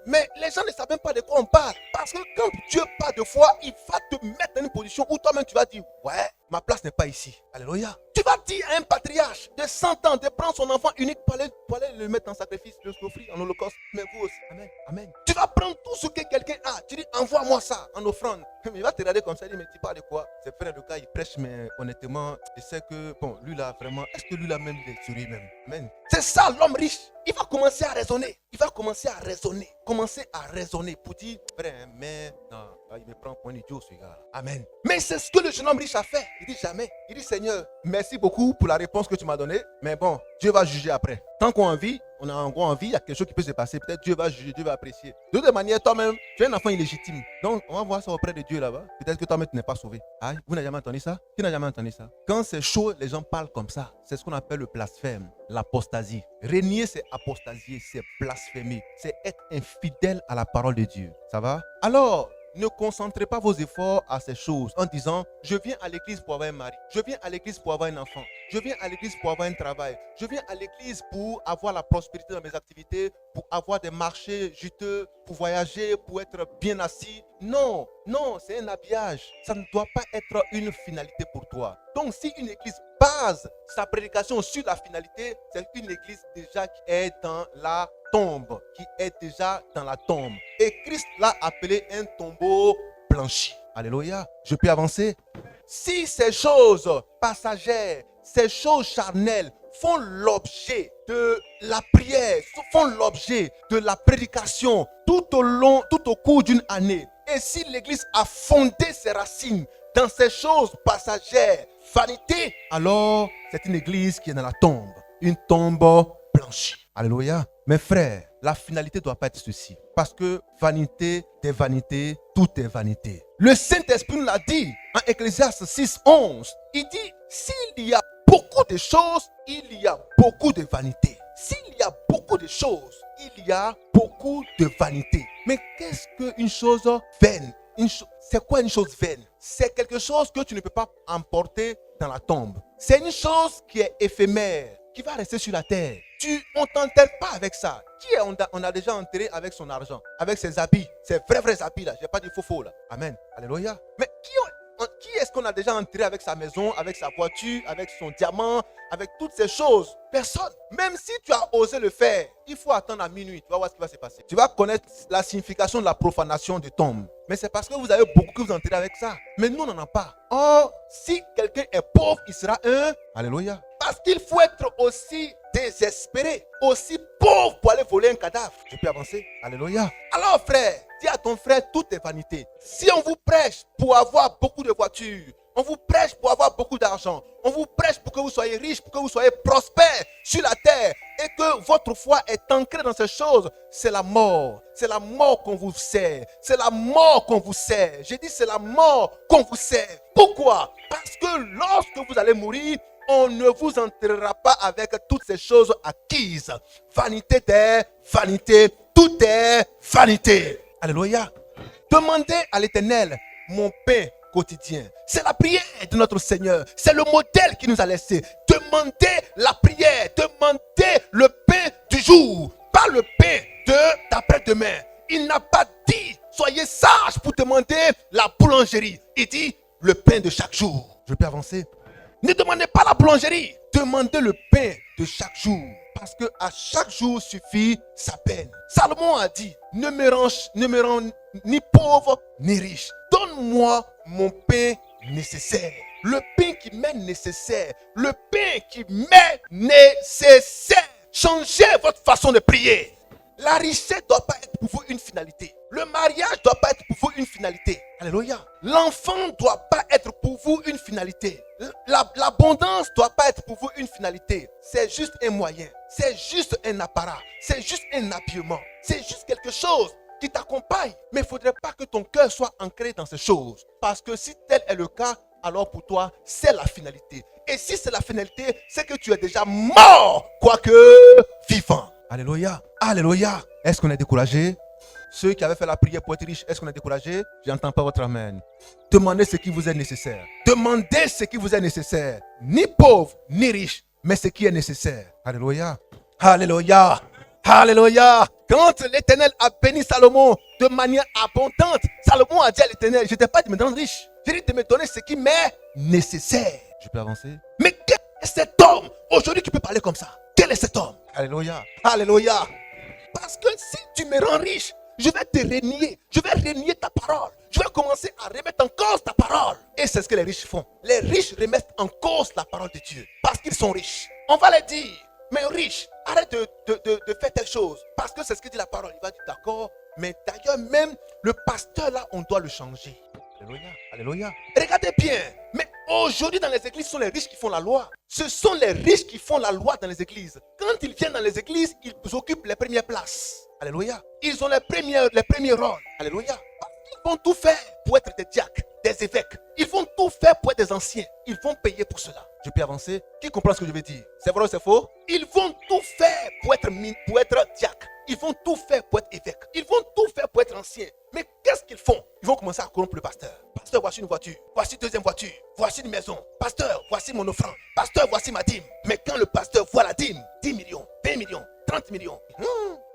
Speaker 1: Mais les gens ne savent même pas de quoi on parle. Parce que quand Dieu parle de foi, il va te mettre dans une position où toi-même tu vas dire, ouais, ma place n'est pas ici. Alléluia. Tu vas dire à un patriarche de 100 ans de prendre son enfant unique pour aller le mettre en sacrifice, le l'offrir en holocauste. Mais vous aussi. Amen. Amen. Tu vas prendre tout ce que quelqu'un a, tu dis envoie-moi ça en offrande. Mais il va te regarder comme ça, il dit mais tu parles de quoi? C'est frère de gars, il prêche, mais honnêtement, je sais que, bon, lui là, vraiment, est-ce que lui là même, il est sur lui-même? Amen. C'est ça l'homme riche. Il va commencer à raisonner. Il va commencer à raisonner. Commencer à raisonner pour dire, frère, mais non, il me prend pour un idiot ce gars. Amen. Mais c'est ce que le jeune homme riche a fait. Il dit jamais. Il dit Seigneur, merci beaucoup pour la réponse que tu m'as donnée. Mais bon, Dieu va juger après. Tant qu'on a envie, on a encore envie, il y a quelque chose qui peut se passer. Peut-être Dieu va juger, Dieu va apprécier. De toute manière, toi-même, tu es un enfant illégitime. Donc, on va voir ça auprès de Dieu là-bas. Peut-être que toi-même, tu n'es pas sauvé. Aïe, vous n'avez jamais entendu ça? Qui n'a jamais entendu ça? Quand c'est chaud, les gens parlent comme ça. C'est ce qu'on appelle le blasphème, l'apostasie. Régner, c'est apostasier, c'est blasphémer. C'est être infidèle à la parole de Dieu. Ça va? Alors, ne concentrez pas vos efforts à ces choses en disant je viens à l'église pour avoir un mari, je viens à l'église pour avoir un enfant, je viens à l'église pour avoir un travail, je viens à l'église pour avoir la prospérité dans mes activités, pour avoir des marchés juteux, pour voyager, pour être bien assis. Non, non, c'est un habillage. Ça ne doit pas être une finalité pour toi. Donc si une église base sa prédication sur la finalité, c'est une église déjà qui est dans la tombe, qui est déjà dans la tombe. Et Christ l'a appelé un tombeau blanchi. Alléluia. Je peux avancer? Si ces choses passagères, ces choses charnelles font l'objet de la prière, font l'objet de la prédication tout au cours d'une année, et si l'église a fondé ses racines dans ces choses passagères, vanité, alors c'est une église qui est dans la tombe, une tombe blanchie. Alléluia. Mes frères, la finalité ne doit pas être ceci. Parce que vanité des vanités, tout est vanité. Le Saint-Esprit nous l'a dit en Ecclésiaste 6, 11. Il dit, s'il y a beaucoup de choses, il y a beaucoup de vanité. S'il y a beaucoup de choses, il y a beaucoup de vanité. Mais qu'est-ce qu'une chose vaine? C'est quoi une chose vaine? C'est quelque chose que tu ne peux pas emporter dans la tombe. C'est une chose qui est éphémère, qui va rester sur la terre. On ne t'enterre pas avec ça. Qui on a déjà enterré avec son argent, avec ses habits, ses vrais habits là. Je n'ai pas dit faux là. Amen. Alléluia. Mais qui est-ce qu'on a déjà enterré avec sa maison, avec sa voiture, avec son diamant, avec toutes ces choses? Personne. Même si tu as osé le faire, il faut attendre à minuit. Tu vas voir ce qui va se passer. Tu vas connaître la signification de la profanation de tombe. Mais c'est parce que vous avez beaucoup que vous enterrez avec ça. Mais nous, on n'en a pas. Or, si quelqu'un est pauvre, il sera un. Alléluia. Parce qu'il faut être aussi désespéré, aussi pauvre pour aller voler un cadavre. Je peux avancer? Alléluia. Alors frère, dis à ton frère, tout est vanité. Si on vous prêche pour avoir beaucoup de voitures, on vous prêche pour avoir beaucoup d'argent, on vous prêche pour que vous soyez riche, pour que vous soyez prospère sur la terre, et que votre foi est ancrée dans ces choses, c'est la mort. C'est la mort qu'on vous sert. C'est la mort qu'on vous sert. J'ai dit c'est la mort qu'on vous sert. Pourquoi? Parce que lorsque vous allez mourir, on ne vous enterrera pas avec toutes ces choses acquises. Vanité des vanités, tout est vanité. Alléluia. Demandez à l'Éternel mon pain quotidien. C'est la prière de notre Seigneur. C'est le modèle qu'il nous a laissé. Demandez la prière. Demandez le pain du jour. Pas le pain de d'après-demain. Il n'a pas dit soyez sages pour demander la boulangerie. Il dit le pain de chaque jour. Je peux avancer? Ne demandez pas la boulangerie. Demandez le pain de chaque jour. Parce que à chaque jour suffit sa peine. Salomon a dit, ne me rends ni pauvre ni riche. Donne-moi mon pain nécessaire. Le pain qui m'est nécessaire. Le pain qui m'est nécessaire. Changez votre façon de prier. La richesse ne doit pas être pour vous une finalité. Le mariage ne doit pas être pour vous une finalité. Alléluia. L'enfant ne doit pas être pour vous une finalité. L'abondance ne doit pas être pour vous une finalité. C'est juste un moyen. C'est juste un apparat. C'est juste un habillement. C'est juste quelque chose qui t'accompagne. Mais il ne faudrait pas que ton cœur soit ancré dans ces choses. Parce que si tel est le cas, alors pour toi, c'est la finalité. Et si c'est la finalité, c'est que tu es déjà mort, quoique vivant. Alléluia. Alléluia. Est-ce qu'on est découragé? Ceux qui avaient fait la prière pour être riches, est-ce qu'on est découragé? Je n'entends pas votre amen. Demandez ce qui vous est nécessaire. Demandez ce qui vous est nécessaire. Ni pauvre, ni riche, mais ce qui est nécessaire. Alléluia. Alléluia. Alléluia. Quand l'Éternel a béni Salomon de manière abondante, Salomon a dit à l'Éternel, je ne t'ai pas dit de me rendre riche. J'ai dit de me donner ce qui m'est nécessaire. Je peux avancer? Mais quel est cet homme? Aujourd'hui, tu peux parler comme ça. Quel est cet homme? Alléluia. Alléluia. Parce que si tu me rends riche, je vais te renier. Je vais renier ta parole. Je vais commencer à remettre en cause ta parole. Et c'est ce que les riches font. Les riches remettent en cause la parole de Dieu. Parce qu'ils sont riches. On va les dire, mais riche, arrête de faire telle chose. Parce que c'est ce que dit la parole. Il va dire d'accord. Mais d'ailleurs même, le pasteur là, on doit le changer. Alléluia, alléluia. Regardez bien. Mais aujourd'hui dans les églises, ce sont les riches qui font la loi. Ce sont les riches qui font la loi dans les églises. Quand ils viennent dans les églises, ils occupent les premières places. Alléluia. Ils ont les premiers rôles. Alléluia. Ils vont tout faire pour être des diacres, des évêques. Ils vont tout faire pour être des anciens. Ils vont payer pour cela. Je peux avancer? Qui comprend ce que je veux dire? C'est vrai ou c'est faux? Ils vont tout faire pour être diacre. Ils vont tout faire pour être évêque. Ils vont tout faire pour être anciens. Mais qu'est-ce qu'ils font? Ils vont commencer à corrompre le pasteur. Pasteur, voici une voiture. Voici une deuxième voiture. Voici une maison. Pasteur, voici mon offrande. Pasteur, voici ma dîme. Mais quand le pasteur voit la dîme, 10 millions, 20 millions, 30 millions.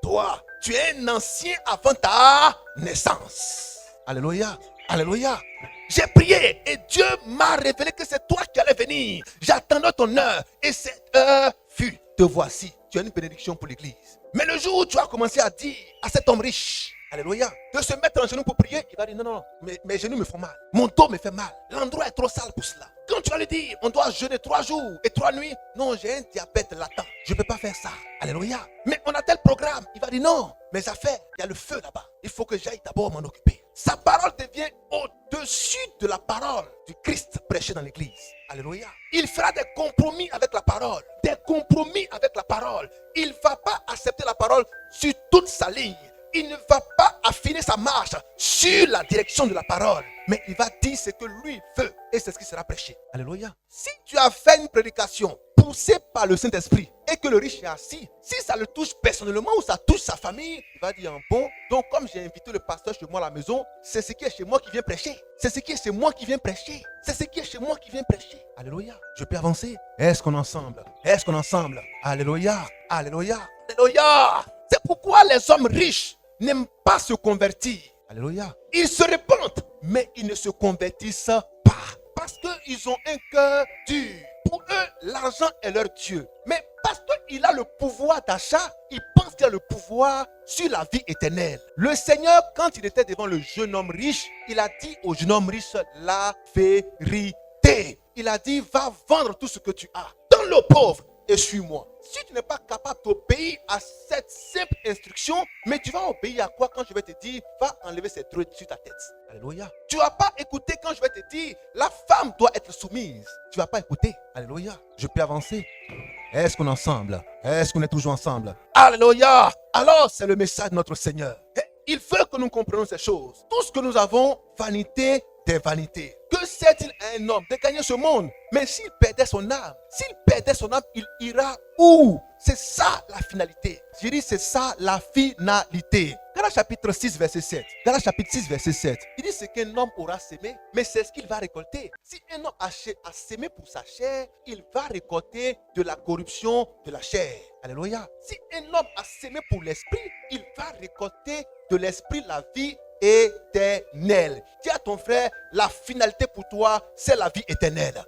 Speaker 1: Toi, tu es un ancien avant ta naissance. Alléluia. Alléluia. J'ai prié et Dieu m'a révélé que c'est toi qui allais venir. J'attendais ton heure et cette heure fut. Te voici. Tu as une bénédiction pour l'église. Mais le jour où tu as commencé à dire à cet homme riche, alléluia, de se mettre en genoux pour prier, il va dire non, mes genoux me font mal. Mon dos me fait mal. L'endroit est trop sale pour cela. Quand tu vas lui dire, on doit jeûner 3 jours et 3 nuits. Non, j'ai un diabète latent. Je ne peux pas faire ça. Alléluia. Mais on a tel programme. Il va dire non, mes affaires, il y a le feu là-bas. Il faut que j'aille d'abord m'en occuper. Sa parole devient au-dessus de la parole du Christ prêché dans l'église. Alléluia. Il fera des compromis avec la parole. Des compromis avec la parole. Il ne va pas accepter la parole sur toute sa ligne. Il ne va pas affiner sa marche sur la direction de la parole. Mais il va dire ce que lui veut. Et c'est ce qui sera prêché. Alléluia. Si tu as fait une prédication poussé par le Saint-Esprit et que le riche est assis, si ça le touche personnellement ou ça touche sa famille, il va dire bon, donc comme j'ai invité le pasteur chez moi à la maison, c'est ce qui est chez moi qui vient prêcher. C'est ce qui est chez moi qui vient prêcher. C'est ce qui est chez moi qui vient prêcher. Alléluia. Je peux avancer? Est-ce qu'on est ensemble? Est-ce qu'on est ensemble? Alléluia. Alléluia. Alléluia. C'est pourquoi les hommes riches n'aiment pas se convertir. Alléluia. Ils se répandent, mais ils ne se convertissent pas. Parce qu'ils ont un cœur dur. Pour eux, l'argent est leur Dieu. Mais parce qu'il a le pouvoir d'achat, ils pensent qu'il a le pouvoir sur la vie éternelle. Le Seigneur, quand il était devant le jeune homme riche, il a dit au jeune homme riche la vérité. Il a dit, va vendre tout ce que tu as. Donne-le aux pauvres et suis-moi. Si tu n'es pas capable d'obéir à cette simple instruction, mais tu vas obéir à quoi quand je vais te dire, va enlever cette truite sur ta tête. Alléluia. Tu ne vas pas écouter quand je vais te dire, la femme doit être soumise. Tu ne vas pas écouter. Alléluia. Je peux avancer. Est-ce qu'on est ensemble? Est-ce qu'on est toujours ensemble? Alléluia. Alors, c'est le message de notre Seigneur. Il veut que nous comprenions ces choses. Tout ce que nous avons, vanité des vanités. Que sert-il à un homme de gagner ce monde? Mais s'il perdait son âme, il ira où? C'est ça la finalité. Je dis c'est ça la finalité. Galates chapitre 6 verset 7. Galates chapitre 6 verset 7. Il dit ce qu'un homme aura sémé, mais c'est ce qu'il va récolter. Si un homme a sémé pour sa chair, il va récolter de la corruption de la chair. Alléluia. Si un homme a sémé pour l'esprit, il va récolter de l'esprit la vie éternelle. Dis à ton frère, la finalité pour toi, c'est la vie éternelle.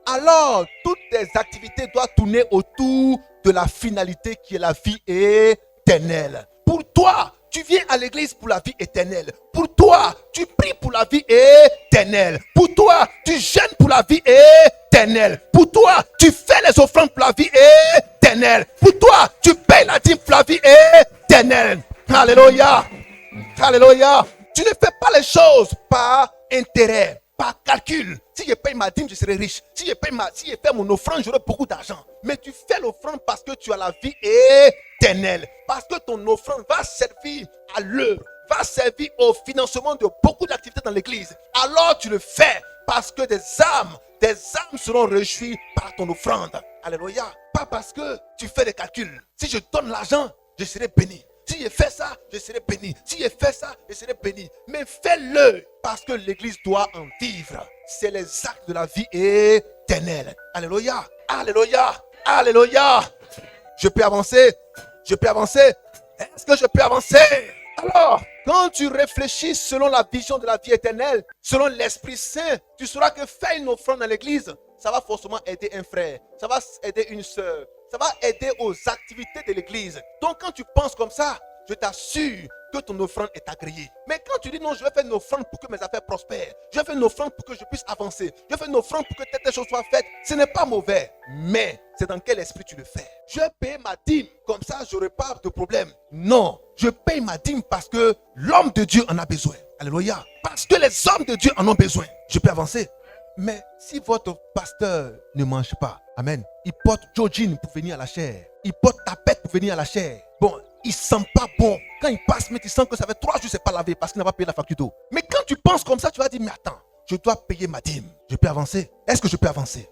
Speaker 1: Alors, toutes tes activités doivent tourner autour de la finalité qui est la vie éternelle. Pour toi, tu viens à l'église pour la vie éternelle. Pour toi, tu pries pour la vie éternelle. Pour toi, tu jeûnes pour la vie éternelle. Pour toi, tu fais les offrandes pour la vie éternelle. Pour toi, tu payes la dîme pour la vie éternelle. Alléluia. Alléluia. Tu ne fais pas les choses par intérêt, par calcul. Si je paye ma dîme, je serai riche. Si je fais mon offrande, j'aurai beaucoup d'argent. Mais tu fais l'offrande parce que tu as la vie éternelle. Parce que ton offrande va servir à l'œuvre, va servir au financement de beaucoup d'activités dans l'église. Alors tu le fais parce que des âmes seront réjouies par ton offrande. Alléluia. Pas parce que tu fais des calculs. Si je donne l'argent, je serai béni. Si je fais ça, je serai béni. Si je fais ça, je serai béni. Mais fais-le parce que l'église doit en vivre. C'est les actes de la vie éternelle. Alléluia. Alléluia. Alléluia. Je peux avancer. Je peux avancer. Est-ce que je peux avancer? Alors, quand tu réfléchis selon la vision de la vie éternelle, selon l'Esprit Saint, tu sauras que faire une offrande dans l'église, ça va forcément aider un frère. Ça va aider une soeur. Ça va aider aux activités de l'église. Donc quand tu penses comme ça, je t'assure que ton offrande est agréée. Mais quand tu dis non, je vais faire une offrande pour que mes affaires prospèrent, je vais faire une offrande pour que je puisse avancer, je vais faire une offrande pour que telle chose soit faite, ce n'est pas mauvais. Mais c'est dans quel esprit tu le fais? Je vais payer ma dîme, comme ça je n'aurai pas de problème. Non, je paye ma dîme parce que l'homme de Dieu en a besoin. Alléluia. Parce que les hommes de Dieu en ont besoin. Je peux avancer. Mais si votre pasteur ne mange pas, amen, il porte jogging pour venir à la chair, il porte tapette pour venir à la chair, bon, il sent pas bon. Quand il passe, mais tu sens que ça fait 3 jours, c'est pas lavé parce qu'il n'a pas payé la facture d'eau. Mais quand tu penses comme ça, tu vas dire, mais attends, je dois payer ma dîme. Je peux avancer? Est-ce que je peux avancer?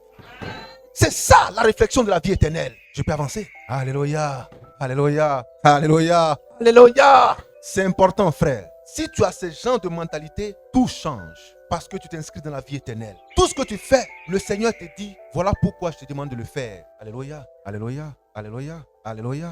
Speaker 1: C'est ça la réflexion de la vie éternelle. Je peux avancer? Alléluia, alléluia, alléluia, alléluia. C'est important, frère. Si tu as ce genre de mentalité, tout change. Parce que tu t'inscris dans la vie éternelle. Tout ce que tu fais, le Seigneur te dit, voilà pourquoi je te demande de le faire. Alléluia, alléluia, alléluia, alléluia.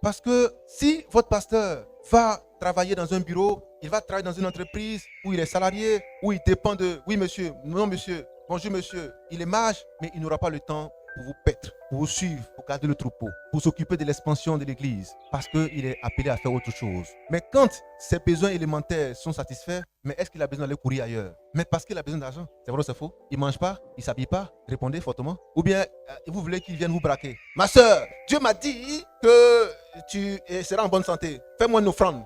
Speaker 1: Parce que si votre pasteur va travailler dans un bureau, il va travailler dans une entreprise où il est salarié, où il dépend de, oui monsieur, non monsieur, bonjour monsieur, il est mage, mais il n'aura pas le temps pour vous paître, pour vous suivre, pour garder le troupeau, pour s'occuper de l'expansion de l'église, parce qu'il est appelé à faire autre chose. Mais quand ses besoins élémentaires sont satisfaits, mais est-ce qu'il a besoin d'aller courir ailleurs? Mais parce qu'il a besoin d'argent. C'est vrai ou c'est faux? Il ne mange pas, il ne s'habille pas, répondez fortement. Ou bien vous voulez qu'il vienne vous braquer. Ma soeur, Dieu m'a dit que tu seras en bonne santé. Fais-moi une offrande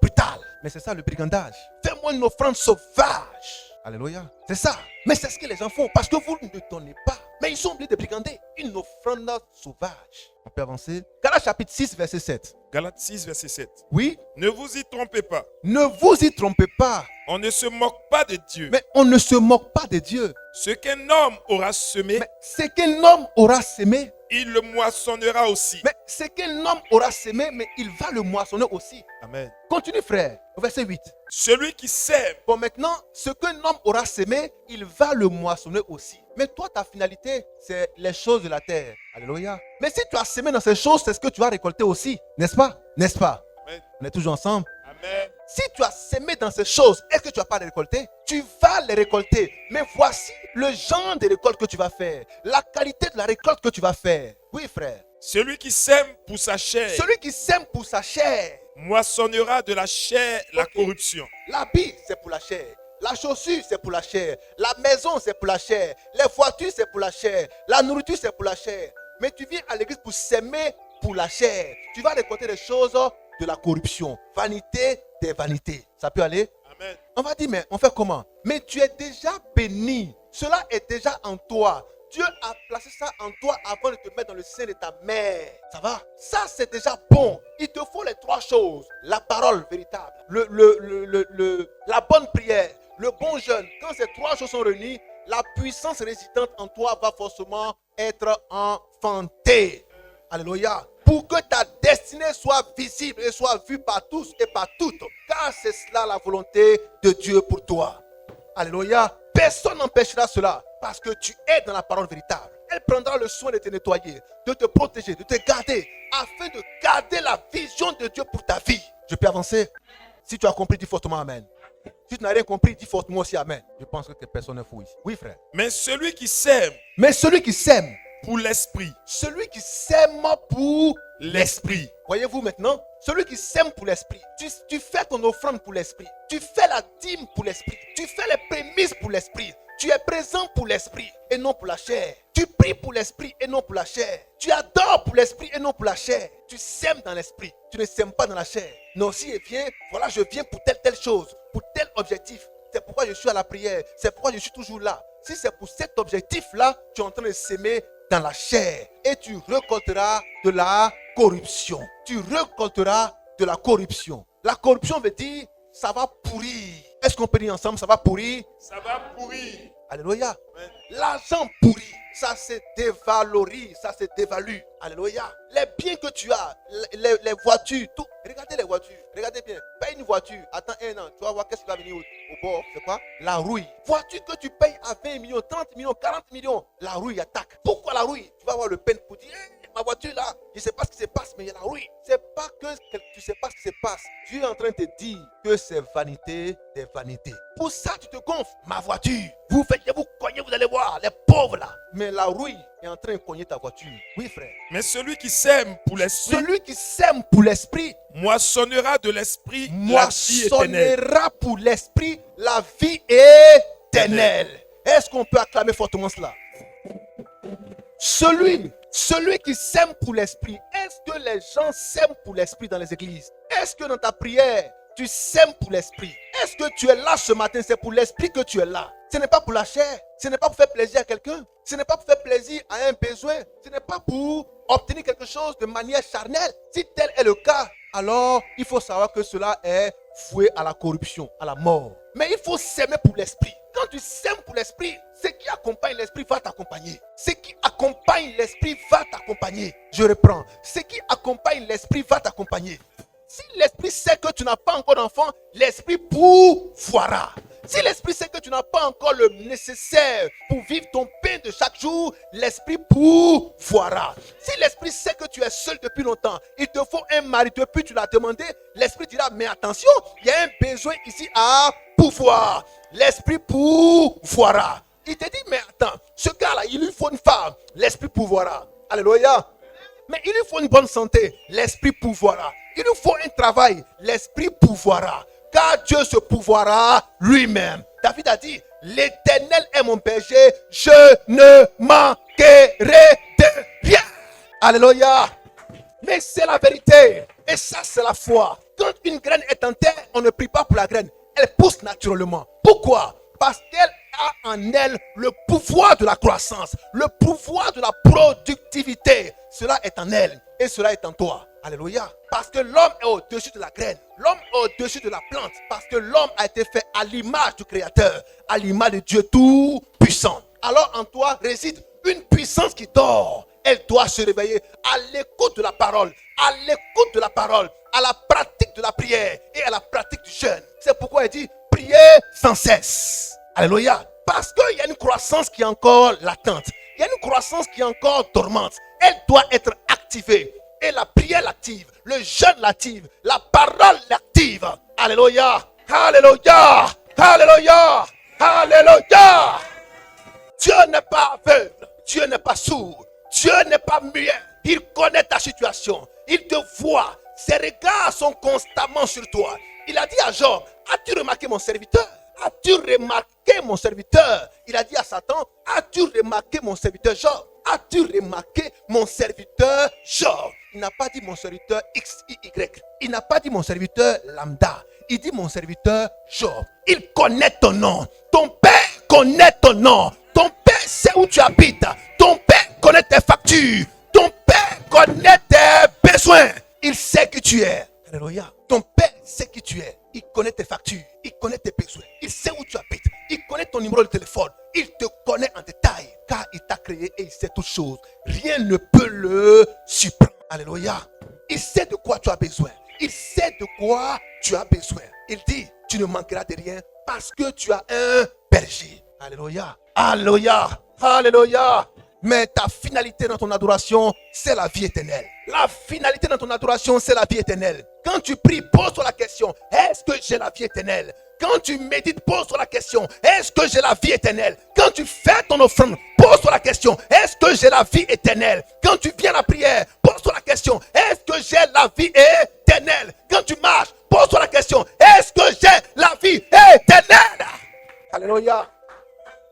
Speaker 1: brutale. Mais c'est ça le brigandage. Fais-moi une offrande sauvage. Alléluia. C'est ça. Mais c'est ce que les gens font parce que vous ne donnez pas. Mais ils sont obligés de brigander une offrande sauvage. On peut avancer. Galates chapitre 6, verset 7.
Speaker 3: Galates 6, verset 7.
Speaker 1: Oui.
Speaker 3: Ne vous y trompez pas.
Speaker 1: Ne vous y trompez pas.
Speaker 3: On ne se moque pas de Dieu.
Speaker 1: Mais on ne se moque pas de Dieu.
Speaker 3: Ce qu'un homme aura semé,
Speaker 1: mais ce qu'un homme aura semé,
Speaker 3: il le moissonnera aussi.
Speaker 1: Mais ce qu'un homme aura semé, mais il va le moissonner aussi.
Speaker 3: Amen.
Speaker 1: Continue, frère. Au verset 8.
Speaker 3: Celui qui sème.
Speaker 1: Bon, maintenant, ce qu'un homme aura semé, il va le moissonner aussi. Mais toi, ta finalité, c'est les choses de la terre. Alléluia. Mais si tu as semé dans ces choses, c'est ce que tu vas récolter aussi. N'est-ce pas? N'est-ce pas?
Speaker 3: Amen.
Speaker 1: On est toujours ensemble.
Speaker 3: Amen.
Speaker 1: Si tu as semé dans ces choses, est-ce que tu vas pas les récolter? Tu vas les récolter. Mais voici le genre de récolte que tu vas faire. La qualité de la récolte que tu vas faire. Oui, frère.
Speaker 3: Celui qui sème pour sa chair.
Speaker 1: Celui qui sème pour sa chair.
Speaker 3: Moissonnera de la chair la corruption.
Speaker 1: L'habit, c'est pour la chair. La chaussure, c'est pour la chair. La maison, c'est pour la chair. Les voitures, c'est pour la chair. La nourriture, c'est pour la chair. Mais tu viens à l'église pour s'aimer pour la chair. Tu vas récolter des choses de la corruption. Vanité des vanités. Ça peut aller?
Speaker 3: Amen.
Speaker 1: On va dire, mais on fait comment? Mais tu es déjà béni. Cela est déjà en toi. Dieu a placé ça en toi avant de te mettre dans le sein de ta mère. Ça va? Ça, c'est déjà bon. Il te faut les 3 choses. La parole véritable. La bonne prière. Le bon jeûne. Quand ces 3 choses sont réunies, la puissance résidente en toi va forcément être enfantée. Alléluia. Pour que ta destinée soit visible et soit vue par tous et par toutes. Car c'est cela la volonté de Dieu pour toi. Alléluia. Personne n'empêchera cela parce que tu es dans la parole véritable. Elle prendra le soin de te nettoyer, de te protéger, de te garder afin de garder la vision de Dieu pour ta vie. Je peux avancer? Si tu as compris, dis fortement Amen. Si tu n'as rien compris, dis fortement aussi Amen. Je pense que personne n'est fou ici. Oui, frère.
Speaker 3: Mais celui qui sème.
Speaker 1: Mais celui qui sème.
Speaker 3: Pour l'esprit.
Speaker 1: Celui qui sème pour
Speaker 3: l'esprit.
Speaker 1: Voyez-vous maintenant? Celui qui sème pour l'esprit. Tu fais ton offrande pour l'esprit. Tu fais la dîme pour l'esprit. Tu fais les prémices pour l'esprit. Tu es présent pour l'esprit et non pour la chair. Tu pries pour l'esprit et non pour la chair. Tu adores pour l'esprit et non pour la chair. Tu sèmes dans l'esprit. Tu ne sèmes pas dans la chair. Non, si je viens, voilà, je viens pour telle chose, pour tel objectif. C'est pourquoi je suis à la prière. C'est pourquoi je suis toujours là. Si c'est pour cet objectif-là, tu es en train de s'aimer dans la chair. Et tu récolteras de la corruption. Tu récolteras de la corruption. La corruption veut dire, ça va pourrir. Est-ce qu'on peut dire ensemble, ça va pourrir?
Speaker 3: Ça va pourrir.
Speaker 1: Alléluia.
Speaker 3: Amen.
Speaker 1: L'argent pourrit. Ça se dévalorise, ça se dévalue. Alléluia. Les biens que tu as, les voitures, tout. Regardez les voitures. Regardez bien. Paye une voiture. Attends 1 an. Tu vas voir qu'est-ce qui va venir au bord. C'est quoi? La rouille. Voiture que tu payes à 20 millions, 30 millions, 40 millions. La rouille attaque. Pourquoi la rouille? Tu vas avoir le peine pour dire, ma voiture là, je ne sais pas ce qui se passe, mais il y a la rouille. C'est pas que tu ne sais pas ce qui se passe. Dieu est en train de te dire que c'est vanité des vanités. Pour ça, tu te gonfles. Ma voiture, vous cognez, vous allez voir, les pauvres là. Mais la rouille est en train de cogner ta voiture. Oui, frère.
Speaker 3: Mais celui qui sème pour l'esprit
Speaker 1: Celui qui sème pour l'esprit
Speaker 3: moissonnera de l'esprit la vie éternelle.
Speaker 1: moissonnera pour l'esprit la vie éternelle. Est-ce qu'on peut acclamer fortement cela? Celui qui sème pour l'esprit, est-ce que les gens sèment pour l'esprit dans les églises? Est-ce que dans ta prière, tu sèmes pour l'esprit? Est-ce que tu es là ce matin? C'est pour l'esprit que tu es là. Ce n'est pas pour la chair. Ce n'est pas pour faire plaisir à quelqu'un. Ce n'est pas pour faire plaisir à un besoin. Ce n'est pas pour obtenir quelque chose de manière charnelle. Si tel est le cas, alors il faut savoir que cela est voué à la corruption, à la mort. Mais il faut s'aimer pour l'esprit. Quand tu sèmes pour l'esprit, ce qui accompagne l'esprit va t'accompagner. Ce qui accompagne l'esprit va t'accompagner. Je reprends. Ce qui accompagne l'esprit va t'accompagner. Si l'esprit sait que tu n'as pas encore d'enfant, l'esprit pourvoira. Si l'esprit sait que tu n'as pas encore le nécessaire pour vivre ton pain de chaque jour, l'esprit pourvoira. Si l'esprit sait que tu es seul depuis longtemps, il te faut un mari depuis tu l'as demandé, l'esprit dira, mais attention, il y a un besoin ici à pouvoir. L'esprit pourvoira. Il te dit, mais attends, ce gars-là, il lui faut une femme, l'esprit pourvoira. Alléluia. Mais il lui faut une bonne santé, l'esprit pourvoira. Il lui faut un travail, l'esprit pourvoira. Car Dieu se pourvoira lui-même. David a dit, l'Éternel est mon berger, je ne manquerai de rien. Alléluia. Mais c'est la vérité. Et ça, c'est la foi. Quand une graine est en terre, on ne prie pas pour la graine. Elle pousse naturellement. Pourquoi? Parce qu'elle a en elle le pouvoir de la croissance, le pouvoir de la productivité. Cela est en elle et cela est en toi. Alléluia. Parce que l'homme est au-dessus de la graine. L'homme est au-dessus de la plante. Parce que l'homme a été fait à l'image du Créateur, à l'image de Dieu Tout-Puissant. Alors en toi réside une puissance qui dort. Elle doit se réveiller à l'écoute de la parole, à l'écoute de la parole, à la pratique de la prière et à la pratique du jeûne. C'est pourquoi il dit priez sans cesse. Alléluia. Parce qu'il y a une croissance qui est encore latente. Il y a une croissance qui est encore dormante. Elle doit être activée. Et la prière l'active, le jeûne l'active, la parole l'active. Alléluia. Alléluia. Alléluia. Alléluia. Dieu n'est pas aveugle. Dieu n'est pas sourd. Dieu n'est pas muet. Il connaît ta situation. Il te voit. Ses regards sont constamment sur toi. Il a dit à Job, as-tu remarqué mon serviteur? As-tu remarqué mon serviteur? Il a dit à Satan, as-tu remarqué mon serviteur Job? As-tu remarqué mon serviteur Job? Il n'a pas dit mon serviteur XY. Il n'a pas dit mon serviteur lambda. Il dit mon serviteur Job. Il connaît ton nom. Ton père connaît ton nom. Ton père sait où tu habites. Ton père connaît tes factures. Ton père connaît tes besoins. Il sait qui tu es. Alléluia. Ton père sait qui tu es. Il connaît tes factures. Il connaît tes besoins. Il sait où tu habites. Il connaît ton numéro de téléphone. Il te connaît en détail. Car il t'a créé et il sait toutes choses. Rien ne peut le surprendre. Alléluia. Il sait de quoi tu as besoin. Il sait de quoi tu as besoin. Il dit, tu ne manqueras de rien parce que tu as un berger. Alléluia. Alléluia. Alléluia. Mais ta finalité dans ton adoration, c'est la vie éternelle. La finalité dans ton adoration, c'est la vie éternelle. Quand tu pries, pose-toi la question, est-ce que j'ai la vie éternelle? Quand tu médites, pose-toi la question, est-ce que j'ai la vie éternelle? Quand tu fais ton offrande, pose-toi la question, est-ce que j'ai la vie éternelle? Quand tu viens à la prière, pose-toi la question, est-ce que j'ai la vie éternelle? Quand tu marches, pose-toi la question, est-ce que j'ai la vie éternelle? Alléluia.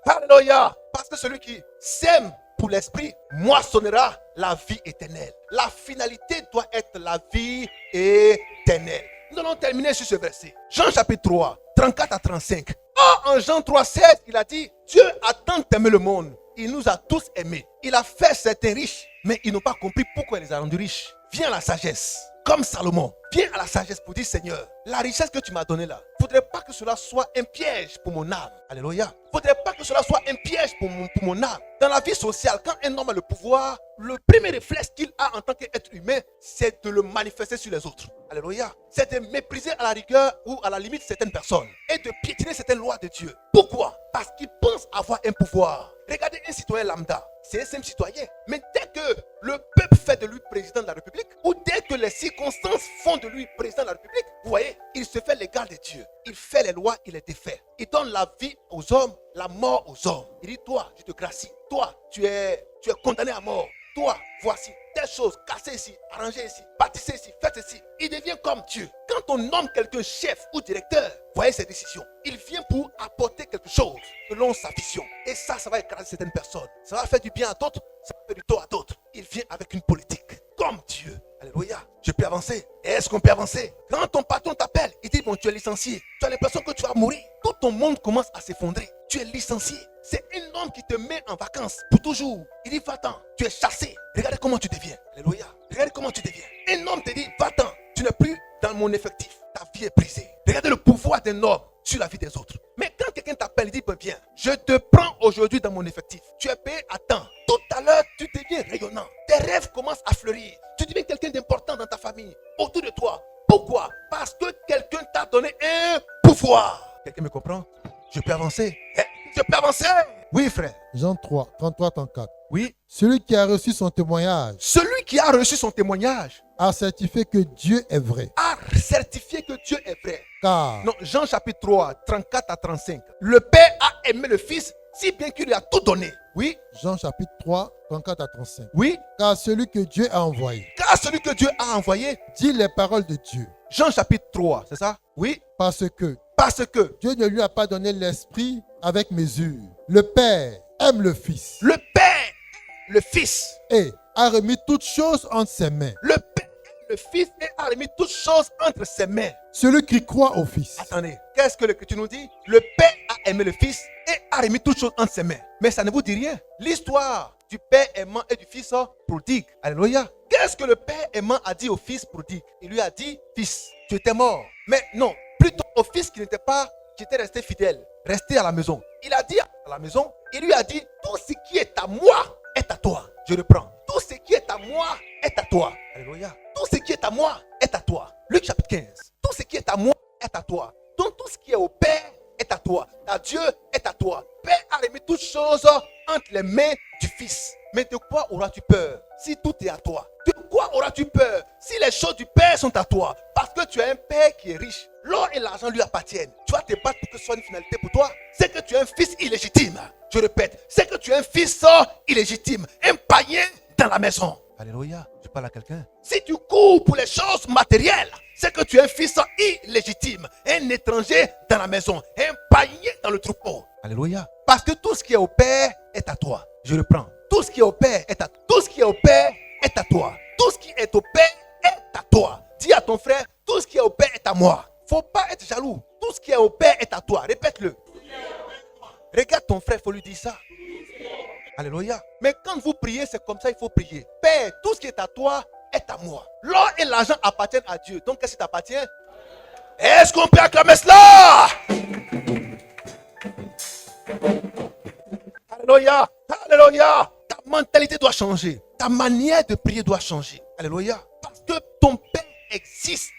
Speaker 1: Alléluia. Parce que celui qui sème pour l'esprit moissonnera la vie éternelle. La finalité doit être la vie éternelle. Nous allons terminer sur ce verset. Jean chapitre 3, 34 à 35. En Jean 3, 16, il a dit, Dieu a tant aimé le monde. Il nous a tous aimés. Il a fait certains riches, mais ils n'ont pas compris pourquoi il les a rendus riches. Viens à la sagesse. Comme Salomon, viens à la sagesse pour dire, Seigneur, la richesse que tu m'as donnée là, il ne faudrait pas que cela soit un piège pour mon âme. Alléluia. ne faudrait pas que cela soit un piège pour mon âme. Dans la vie sociale, quand un homme a le pouvoir, le premier réflexe qu'il a en tant qu'être humain, c'est de le manifester sur les autres. Alléluia. C'est de mépriser à la rigueur ou à la limite certaines personnes et de piétiner certaines lois de Dieu. Pourquoi? Parce qu'il pense avoir un pouvoir. Regardez un citoyen lambda, c'est un simple citoyen. Mais dès que le peuple fait de lui président de la République, ou dès que les circonstances font de lui président de la République, vous voyez, il se fait l'égal de Dieu. Il fait les lois, il les défait. Il donne la vie aux hommes, la mort aux hommes. Il dit, toi, je te gracie. Toi, tu es condamné à mort. Toi, voici telle chose, cassez ici, arrangez ici, bâtissez ici, faites ici. Il devient comme Dieu. Quand on nomme quelqu'un chef ou directeur, voyez ses décisions. Il vient pour apporter quelque chose selon sa vision. Et ça va écraser certaines personnes. Ça va faire du bien à d'autres, ça va faire du tort à d'autres. Il vient avec une politique, comme Dieu. Alléluia. Je peux avancer. Est-ce qu'on peut avancer? Quand ton patron t'appelle, il dit, bon, tu es licencié. Tu as l'impression que tu vas mourir. Tout ton monde commence à s'effondrer. Tu es licencié. C'est un homme qui te met en vacances pour toujours. Il dit, va-t'en, tu es chassé. Regardez comment tu deviens. Alléluia. Regardez comment tu deviens. Un homme te dit, va-t'en, tu n'es plus dans mon effectif. Ta vie est brisée. Regardez le pouvoir d'un homme sur la vie des autres. Mais quand quelqu'un t'appelle, il dit, ben bien, je te prends aujourd'hui dans mon effectif. Tu es payé à temps. Tout à l'heure, tu deviens rayonnant. Tes rêves commencent à fleurir. Tu deviens quelqu'un d'important dans ta famille, autour de toi. Pourquoi? Parce que quelqu'un t'a donné un pouvoir. Quelqu'un me comprend? Je peux avancer. Je peux avancer. Oui, frère.
Speaker 2: Jean 3, 33, 34.
Speaker 1: Oui.
Speaker 2: Celui qui a reçu son témoignage
Speaker 1: Celui qui a reçu son témoignage
Speaker 2: a certifié que Dieu est vrai.
Speaker 1: a certifié que Dieu est vrai.
Speaker 2: Car
Speaker 1: Non, Jean chapitre 3, 34 à 35. Le Père a aimé le Fils si bien qu'il lui a tout donné. Oui.
Speaker 2: Jean chapitre 3, 34 à 35.
Speaker 1: Oui.
Speaker 2: Car celui que Dieu a envoyé
Speaker 1: Car celui que Dieu a envoyé,
Speaker 2: dit les paroles de Dieu.
Speaker 1: Jean chapitre 3, c'est ça? Oui.
Speaker 2: Parce que
Speaker 1: Parce que
Speaker 2: Dieu ne lui a pas donné l'esprit avec mesure. Le Père aime le Fils
Speaker 1: le Père, le Fils,
Speaker 2: et a remis toutes choses entre ses mains.
Speaker 1: le Père, le Fils et a remis toutes choses entre ses mains.
Speaker 2: Celui qui croit au Fils
Speaker 1: Attendez, qu'est-ce que l'Écriture nous dit? Le Père a aimé le Fils et a remis toutes choses entre ses mains. Mais ça ne vous dit rien. L'histoire du Père aimant et du Fils prodigue. Alléluia. Qu'est-ce que le Père aimant a dit au Fils prodigue? Il lui a dit, Fils, tu étais mort. Mais non, plutôt au Fils qui était resté fidèle, resté à la maison. Il a dit à la maison, il lui a dit, tout ce qui est à moi est à toi. Je reprends. Tout ce qui est à moi est à toi. Alléluia. Tout ce qui est à moi est à toi. Luc chapitre 15. Tout ce qui est à moi est à toi. Donc tout ce qui est au Père est à toi. À Dieu est à toi. Père a remis toutes choses entre les mains du Fils. Mais de quoi auras-tu peur si tout est à toi? De quoi auras-tu peur si les choses du Père sont à toi? Parce que tu as un Père qui est riche. L'or et l'argent lui appartiennent. Tu vas te battre pour que ce soit une finalité pour toi. C'est que tu es un fils illégitime. Je répète, c'est que tu es un fils illégitime. Un païen dans la maison. Alléluia. Je parle à quelqu'un. Si tu cours pour les choses matérielles, c'est que tu es un fils illégitime. Un étranger dans la maison. Un païen dans le troupeau. Alléluia. Parce que tout ce qui est au Père est à toi. Je reprends. Tout ce qui est au Père est à toi. Tout ce qui est au Père est à toi. Tout ce qui est au Père est à toi. Dis à ton frère, tout ce qui est au Père est à moi. Faut pas être jaloux. Tout ce qui est au Père est à toi. Répète-le. Regarde ton frère, il faut lui dire ça. Alléluia. Mais quand vous priez, c'est comme ça, il faut prier. Père, tout ce qui est à toi est à moi. L'or et l'argent appartiennent à Dieu. Donc, qu'est-ce qui t'appartient? Est-ce qu'on peut acclamer cela? Alléluia. Alléluia. Ta mentalité doit changer. Ta manière de prier doit changer. Alléluia. Parce que ton Père existe.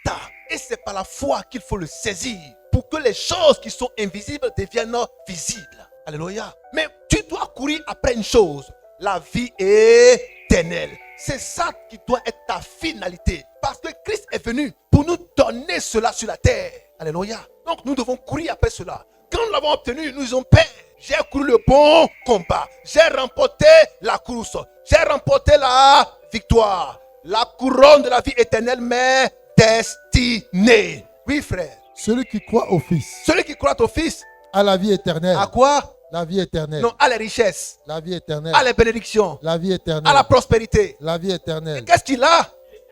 Speaker 1: Et c'est par la foi qu'il faut le saisir. Pour que les choses qui sont invisibles deviennent visibles. Alléluia. Mais tu dois courir après une chose. La vie éternelle. C'est ça qui doit être ta finalité. Parce que Christ est venu pour nous donner cela sur la terre. Alléluia. Donc nous devons courir après cela. Quand nous l'avons obtenu, nous disons, Père, j'ai couru le bon combat. J'ai remporté la course. J'ai remporté la victoire. La couronne de la vie éternelle m'est destinée. Oui, frère.
Speaker 2: Celui qui croit au Fils
Speaker 1: Celui qui croit au Fils
Speaker 2: a la vie éternelle.
Speaker 1: à quoi?
Speaker 2: La vie éternelle.
Speaker 1: Non, à les richesses,
Speaker 2: La vie éternelle.
Speaker 1: à les bénédictions,
Speaker 2: La vie éternelle.
Speaker 1: à la prospérité.
Speaker 2: La vie éternelle.
Speaker 1: Qu'est-ce qu'il a?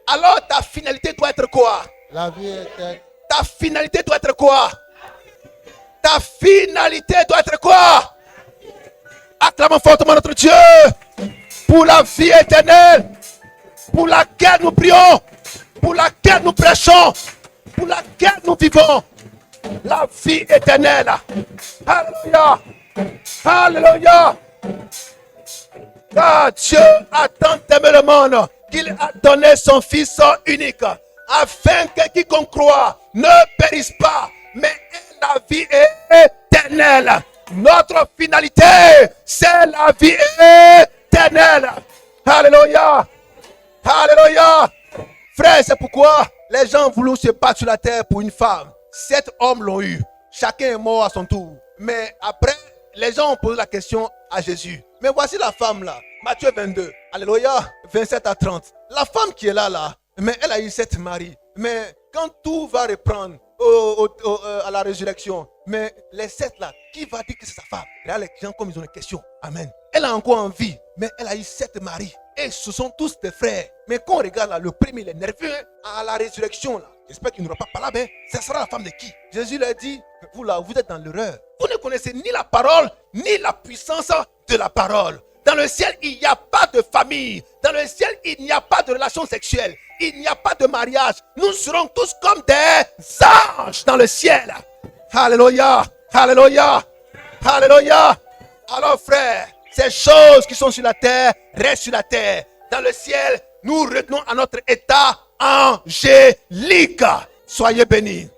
Speaker 1: Alors ta finalité doit être quoi?
Speaker 2: La vie éternelle.
Speaker 1: Ta finalité doit être quoi? Ta finalité doit être quoi? Acclamons fortement notre Dieu pour la vie éternelle, pour laquelle nous prions, pour laquelle nous prêchons, pour laquelle nous vivons. La vie éternelle. Alléluia.
Speaker 4: Alléluia. Car Dieu a tant aimé le monde qu'il a donné son Fils unique, afin que quiconque croit ne périsse pas, mais ait la vie éternelle. Notre finalité, c'est la vie éternelle. Alléluia. Alléluia. Frère, c'est pourquoi les gens voulaient se battre sur la terre pour une femme. 7 hommes l'ont eu. Chacun est mort à son tour. Mais après, les gens ont posé la question à Jésus. Mais voici la femme là. Matthieu 22. Alléluia. 27 à 30. La femme qui est là, mais elle a eu 7 maris. Mais quand tout va reprendre à la résurrection, mais les 7 là, qui va dire que c'est sa femme? Regarde les gens comme ils ont des questions. Amen. Elle a encore envie, mais elle a eu 7 maris. Et ce sont tous des frères. Mais quand on regarde là, le premier il est nerveux à la résurrection là. J'espère qu'il n'aura pas parlé, mais ça sera la femme de qui? Jésus leur dit, vous là, vous êtes dans l'erreur. Vous ne connaissez ni la parole, ni la puissance de la parole. Dans le ciel, il n'y a pas de famille. Dans le ciel, il n'y a pas de relation sexuelle. Il n'y a pas de mariage. Nous serons tous comme des anges dans le ciel. Alléluia. Alléluia. Alléluia. Alors frère, ces choses qui sont sur la terre restent sur la terre. Dans le ciel, nous retenons à notre état angélique. Soyez bénis.